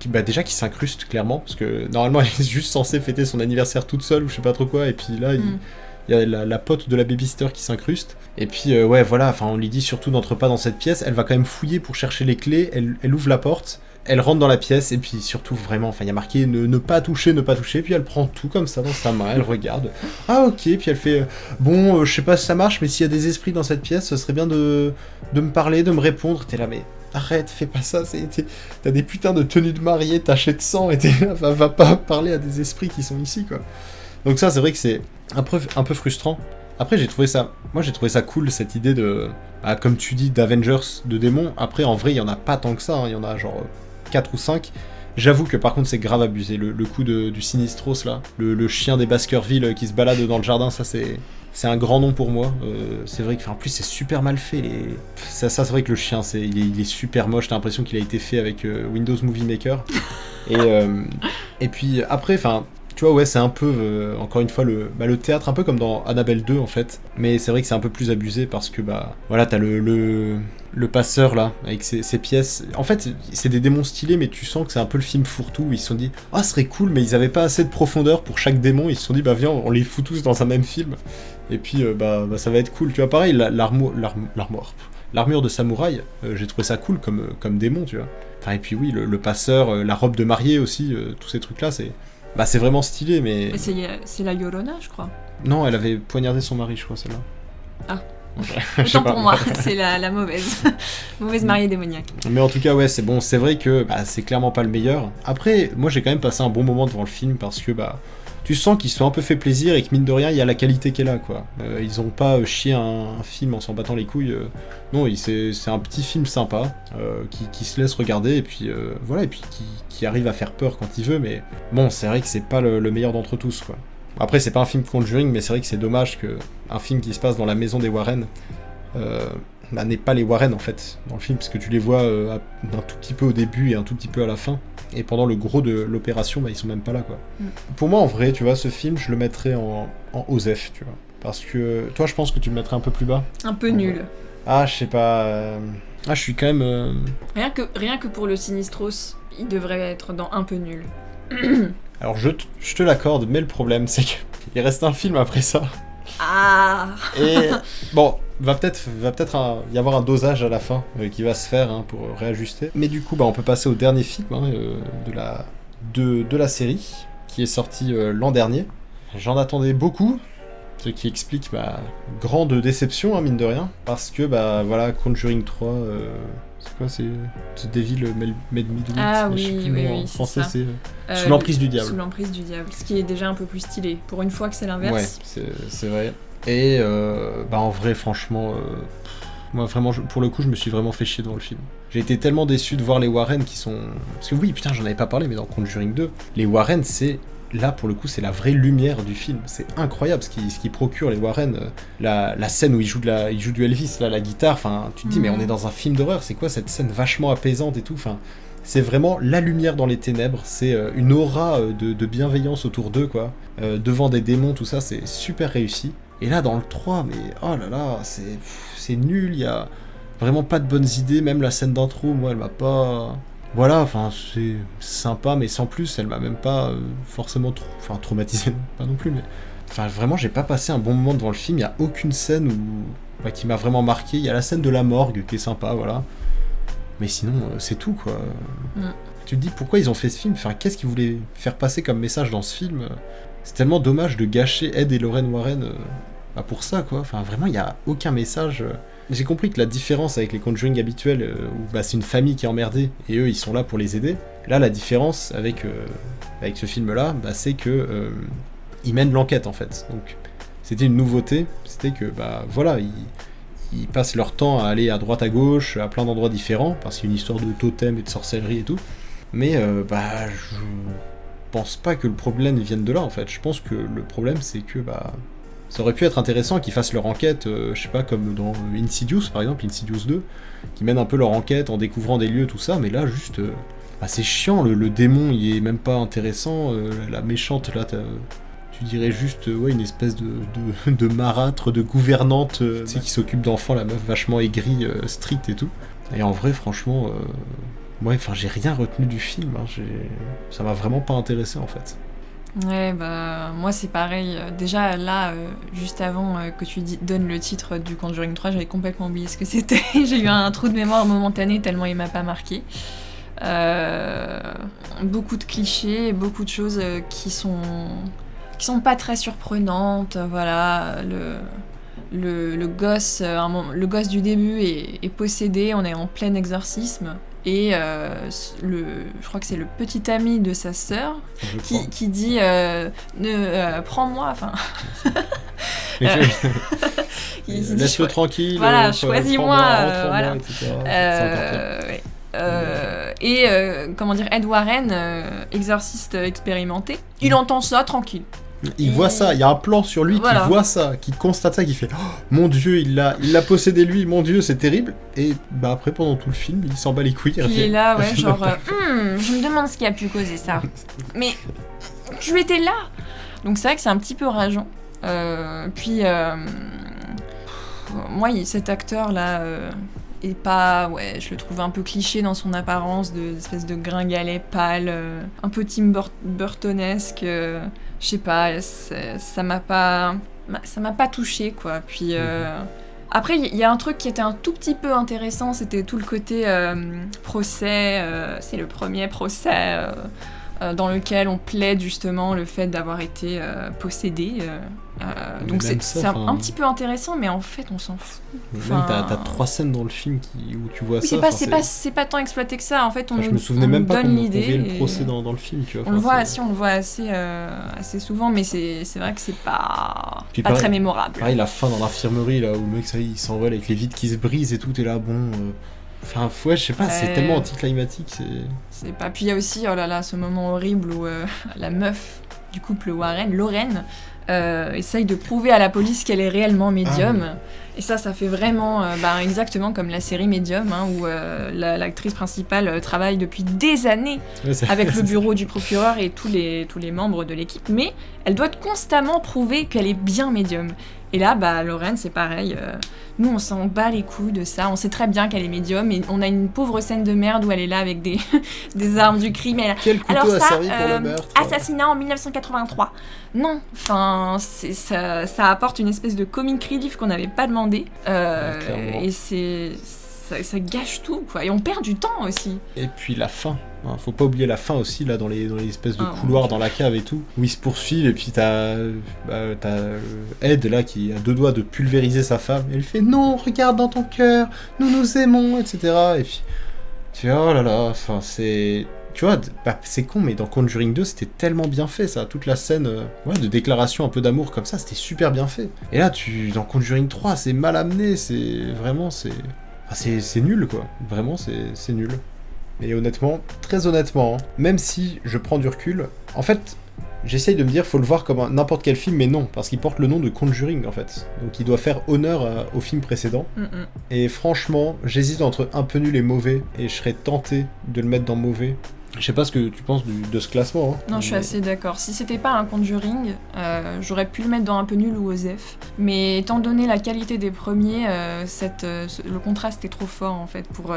déjà qui s'incruste, clairement, parce que normalement, elle est juste censée fêter son anniversaire toute seule, ou je sais pas trop quoi, et puis là, il y a la pote de la babysitter qui s'incruste. Et puis, ouais, voilà, on lui dit surtout d'entre pas dans cette pièce. Elle va quand même fouiller pour chercher les clés. Elle ouvre la porte. Elle rentre dans la pièce. Et puis, surtout, vraiment, il y a marqué ne pas toucher, ne pas toucher. Puis, elle prend tout comme ça dans sa main. Elle regarde. Ah, ok. Puis, elle fait bon, je sais pas si ça marche, mais s'il y a des esprits dans cette pièce, ce serait bien de me parler, de me répondre. T'es là, mais arrête, fais pas ça. T'as des putains de tenues de mariée tachées de sang. Et t'es là, va pas parler à des esprits qui sont ici, quoi. Donc, ça, c'est vrai que c'est un peu frustrant. Après, j'ai trouvé ça cool, cette idée de, comme tu dis, d'Avengers, de démons. Après, en vrai, il y en a pas tant que ça, hein. Il y en a genre 4 ou 5. J'avoue que par contre, c'est grave abusé. Le coup du Sinistros, là, le chien des Baskerville qui se balade dans le jardin, ça, c'est un grand nom pour moi. C'est vrai que, en plus, c'est super mal fait. Ça, c'est vrai que le chien, il est super moche. T'as l'impression qu'il a été fait avec Windows Movie Maker. Et puis, après, tu vois, ouais, c'est un peu, encore une fois, le théâtre, un peu comme dans Annabelle 2, en fait. Mais c'est vrai que c'est un peu plus abusé parce que, voilà, t'as le passeur, là, avec ses pièces. En fait, c'est des démons stylés, mais tu sens que c'est un peu le film fourre-tout où ils se sont dit « Ah, ce serait cool », mais ils avaient pas assez de profondeur pour chaque démon. Ils se sont dit « Bah, viens, on les fout tous dans un même film. » Et puis, ça va être cool. Tu vois, pareil, l'armure de samouraï, j'ai trouvé ça cool comme démon, tu vois. Enfin, et puis oui, le passeur, la robe de mariée aussi, tous ces trucs-là, c'est vraiment stylé, mais... C'est la Yorona, je crois. Non, elle avait poignardé son mari, je crois, celle-là. Ah. Je sais Autant pas. pour moi, c'est la mauvaise. Mauvaise mariée démoniaque. Mais en tout cas, ouais, c'est bon. C'est vrai que c'est clairement pas le meilleur. Après, moi, j'ai quand même passé un bon moment devant le film parce que, tu sens qu'ils se sont un peu fait plaisir et que, mine de rien, il y a la qualité qui est là, quoi. Ils ont pas chié un film en s'en battant les couilles. Non, c'est un petit film sympa qui se laisse regarder et puis, voilà, et puis qui arrive à faire peur quand il veut, mais bon, c'est vrai que c'est pas le meilleur d'entre tous, quoi. Après, c'est pas un film Conjuring, mais c'est vrai que c'est dommage qu'un film qui se passe dans la maison des Warren n'ait pas les Warren, en fait, dans le film, parce que tu les vois un tout petit peu au début et un tout petit peu à la fin, et pendant le gros de l'opération, ils sont même pas là, quoi. Pour moi, en vrai, tu vois, ce film, je le mettrais en OSEF, tu vois. Parce que, toi, je pense que tu le mettrais un peu plus bas. Un peu nul. Ah, je sais pas... Ah, je suis quand même... Rien que pour le Sinistros, il devrait être dans un peu nul. Alors, je te l'accorde, mais le problème, c'est qu'il reste un film après ça. Ah. Et bon, va peut-être y avoir un dosage à la fin qui va se faire pour réajuster. Mais du coup, on peut passer au dernier film de la série, qui est sorti l'an dernier. J'en attendais beaucoup, ce qui explique ma grande déception, mine de rien. Parce que, voilà, Conjuring 3... c'est quoi, c'est The Devil Made Me Do It. Ah je sais plus oui, le nom en français, c'est Sous l'emprise du diable. Sous l'emprise du diable, ce qui est déjà un peu plus stylé. Pour une fois que c'est l'inverse. Ouais, c'est vrai. Et en vrai, franchement, moi vraiment, pour le coup, je me suis vraiment fait chier devant le film. J'ai été tellement déçu de voir les Warren qui sont... Parce que oui, putain, j'en avais pas parlé, mais dans Conjuring 2, les Warren, c'est... Là, pour le coup, c'est la vraie lumière du film. C'est incroyable ce qui procure les Warren. La scène où il joue du Elvis, là, la guitare, tu te dis, mais on est dans un film d'horreur, c'est quoi cette scène vachement apaisante et tout, c'est vraiment la lumière dans les ténèbres, c'est une aura de bienveillance autour d'eux, quoi. Devant des démons, tout ça, c'est super réussi. Et là, dans le 3, mais oh là là, c'est nul, il y a vraiment pas de bonnes idées, même la scène d'intro, moi, elle m'a pas... Voilà, c'est sympa, mais sans plus, elle m'a même pas forcément traumatisé, pas non plus, mais... vraiment, j'ai pas passé un bon moment devant le film, il y a aucune scène qui m'a vraiment marqué, il y a la scène de la morgue qui est sympa, voilà. Mais sinon, c'est tout, quoi. Tu te dis, pourquoi ils ont fait ce film ? Qu'est-ce qu'ils voulaient faire passer comme message dans ce film ? C'est tellement dommage de gâcher Ed et Lorraine Warren pour ça, quoi. Vraiment, il n'y a aucun message... J'ai compris que la différence avec les Conjuring habituels, où c'est une famille qui est emmerdée, et eux, ils sont là pour les aider. Là, la différence avec ce film-là, c'est que il mène l'enquête en fait. Donc c'était une nouveauté, c'était que bah voilà, ils passent leur temps à aller à droite à gauche, à plein d'endroits différents, parce qu'il y a une histoire de totem et de sorcellerie et tout. Mais bah je pense pas que le problème vienne de là en fait. Je pense que le problème c'est que bah ça aurait pu être intéressant qu'ils fassent leur enquête, je sais pas, comme dans Insidious par exemple, Insidious 2, qui mènent un peu leur enquête en découvrant des lieux, tout ça, mais là juste bah, c'est chiant, le démon il est même pas intéressant, la méchante là tu dirais juste ouais, une espèce de marâtre, de gouvernante tu sais, qui s'occupe d'enfants, la meuf vachement aigrie, stricte et tout. Et en vrai franchement ouais, enfin j'ai rien retenu du film, hein, ça m'a vraiment pas intéressé en fait. Ouais, bah moi c'est pareil. Déjà là, juste avant que tu donnes le titre du Conjuring 3, j'avais complètement oublié ce que c'était. J'ai eu un trou de mémoire momentané tellement il m'a pas marqué. Beaucoup de clichés, beaucoup de choses qui sont pas très surprenantes. Voilà, le gosse, le gosse du début est possédé, on est en plein exorcisme. Et je crois que c'est le petit ami de sa sœur qui dit prends-moi, enfin. Laisse-le tranquille. Voilà, choisis-moi. Voilà. Comment dire, Ed Warren, exorciste expérimenté, il entend ça tranquille. Il voit ça, il y a un plan sur lui qui voit ça, qui constate ça, qui fait oh, mon Dieu, il l'a possédé lui, mon Dieu, c'est terrible. Et bah après, pendant tout le film, il s'en bat les couilles. Il est là, ouais, genre, je me demande ce qui a pu causer ça. Mais tu étais là. Donc c'est vrai que c'est un petit peu rageant. Puis, moi, cet acteur-là est pas... Ouais, je le trouve un peu cliché dans son apparence, d'espèce de gringalet pâle, un peu Tim Burtonesque. Je sais pas, ça m'a pas touché quoi. Puis après il y a un truc qui était un tout petit peu intéressant, c'était tout le côté procès. C'est le premier procès dans lequel on plaide justement le fait d'avoir été possédé. Donc c'est un petit peu intéressant, mais en fait on s'en fout. Même t'as 3 scènes dans le film où tu vois oui, ça. C'est pas tant exploité que ça. En fait, je me souvenais même pas qu'on l'idée. le procès dans le film, tu vois. On le voit assez souvent, mais c'est vrai que c'est pas pareil, très mémorable. Pareil, la fin dans l'infirmerie là où le mec ça il s'envole avec les vitres qui se brisent et tout, et là bon. Enfin, ouais, je sais pas, c'est tellement anticlimatique. C'est pas. Puis il y a aussi, oh là là, ce moment horrible où la meuf du couple Warren, Lorraine, essaye de prouver à la police qu'elle est réellement médium. Et ça fait vraiment exactement comme la série Medium, hein, où l'actrice principale travaille depuis des années avec le bureau du procureur et tous les membres de l'équipe, mais elle doit constamment prouver qu'elle est bien médium. Et là, Lorraine, c'est pareil. Nous, on s'en bat les couilles de ça. On sait très bien qu'elle est médium. Et on a une pauvre scène de merde où elle est là avec des armes du crime. Quel couteau a servi pour le meurtre ? Assassinat en 1983. Non, enfin, ça apporte une espèce de comic relief qu'on n'avait pas demandé. Et ça gâche tout, quoi. Et on perd du temps aussi. Et puis la fin. Faut pas oublier la fin aussi, là, dans les espèces de couloirs dans la cave et tout, où ils se poursuivent, et puis t'as Ed, là, qui a 2 doigts de pulvériser sa femme, et elle fait « Non, regarde dans ton cœur, nous nous aimons, etc. » Et puis, tu vois, oh là là, enfin, c'est... Tu vois, c'est con, mais dans Conjuring 2, c'était tellement bien fait, ça. Toute la scène de déclaration un peu d'amour comme ça, c'était super bien fait. Et là, dans Conjuring 3, c'est mal amené, c'est nul, quoi. Vraiment, c'est nul. Et honnêtement, très honnêtement, même si je prends du recul, en fait, j'essaye de me dire faut le voir comme n'importe quel film, mais non, parce qu'il porte le nom de Conjuring, en fait. Donc il doit faire honneur au film précédent. Et franchement, j'hésite entre un peu nul et mauvais, et je serais tenté de le mettre dans mauvais. Je sais pas ce que tu penses de ce classement. Hein. Non, je suis assez d'accord. Si c'était pas un Conjuring, j'aurais pu le mettre dans un peu nul ou Osef. Mais étant donné la qualité des premiers, le contraste est trop fort en fait pour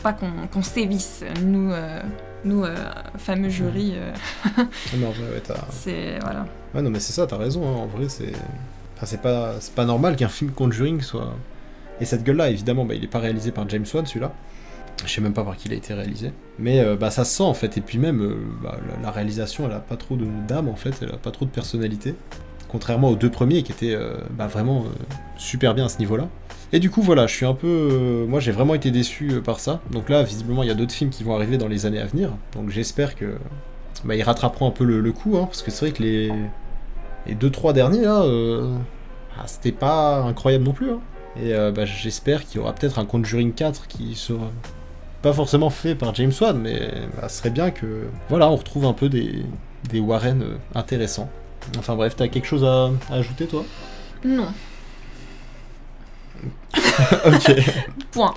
pas qu'on sévisse, nous fameux jury. Non, ouais, c'est voilà. Ouais, non, mais c'est ça, t'as raison. Hein. En vrai, c'est pas normal qu'un film Conjuring soit. Et cette gueule-là, évidemment, il est pas réalisé par James Wan, celui-là. Je sais même pas par qui il a été réalisé. Mais ça se sent en fait. Et puis même, la réalisation, elle a pas trop d'âme en fait. Elle a pas trop de personnalité. Contrairement aux 2 premiers qui étaient vraiment super bien à ce niveau-là. Et du coup, voilà, je suis un peu... moi, j'ai vraiment été déçu par ça. Donc là, visiblement, il y a d'autres films qui vont arriver dans les années à venir. Donc j'espère que... ils rattraperont un peu le coup. Hein, parce que c'est vrai que Et 2-3 derniers, là, c'était pas incroyable non plus. Hein. Et j'espère qu'il y aura peut-être un Conjuring 4 qui sera pas forcément fait par James Wan, mais ce serait bien que, voilà, on retrouve un peu des Warren intéressants. Enfin bref, t'as quelque chose à ajouter, toi? Non. Ok. Point.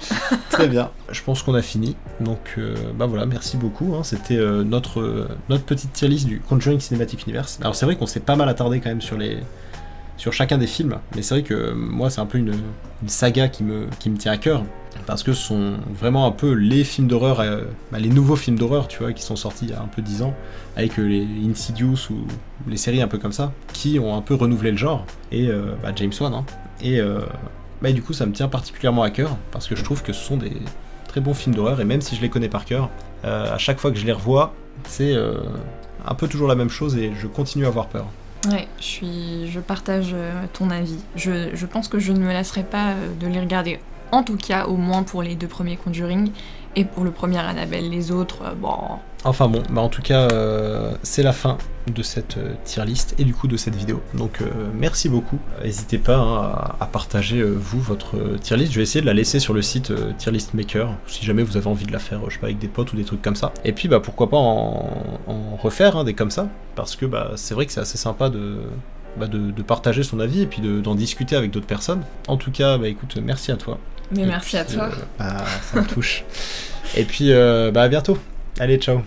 Très bien. Je pense qu'on a fini. Donc voilà, merci beaucoup. Hein. C'était notre petite tier list du Conjuring Cinematic Universe. Alors c'est vrai qu'on s'est pas mal attardé quand même sur chacun des films, mais c'est vrai que moi c'est un peu une saga qui me tient à cœur, parce que ce sont vraiment un peu les films d'horreur, les nouveaux films d'horreur, tu vois, qui sont sortis il y a un peu 10 ans, avec les Insidious ou les séries un peu comme ça, qui ont un peu renouvelé le genre, et James Wan, hein. Et du coup ça me tient particulièrement à cœur, parce que je trouve que ce sont des très bons films d'horreur, et même si je les connais par cœur, à chaque fois que je les revois, c'est un peu toujours la même chose, et je continue à avoir peur. Ouais, je partage ton avis. Je pense que je ne me lasserai pas de les regarder, en tout cas, au moins pour les 2 premiers Conjuring, et pour le premier Annabelle. Les autres, bon... Enfin bon, en tout cas, c'est la fin de cette tier list et du coup de cette vidéo. Donc merci beaucoup. N'hésitez pas à partager vous votre tier list. Je vais essayer de la laisser sur le site Tier List Maker si jamais vous avez envie de la faire, je sais pas, avec des potes ou des trucs comme ça. Et puis pourquoi pas en refaire des comme ça, parce que c'est vrai que c'est assez sympa de partager son avis et puis d'en discuter avec d'autres personnes. En tout cas, écoute, merci à toi. Mais merci à toi. Ça me touche. Et puis à bientôt. Allez, ciao.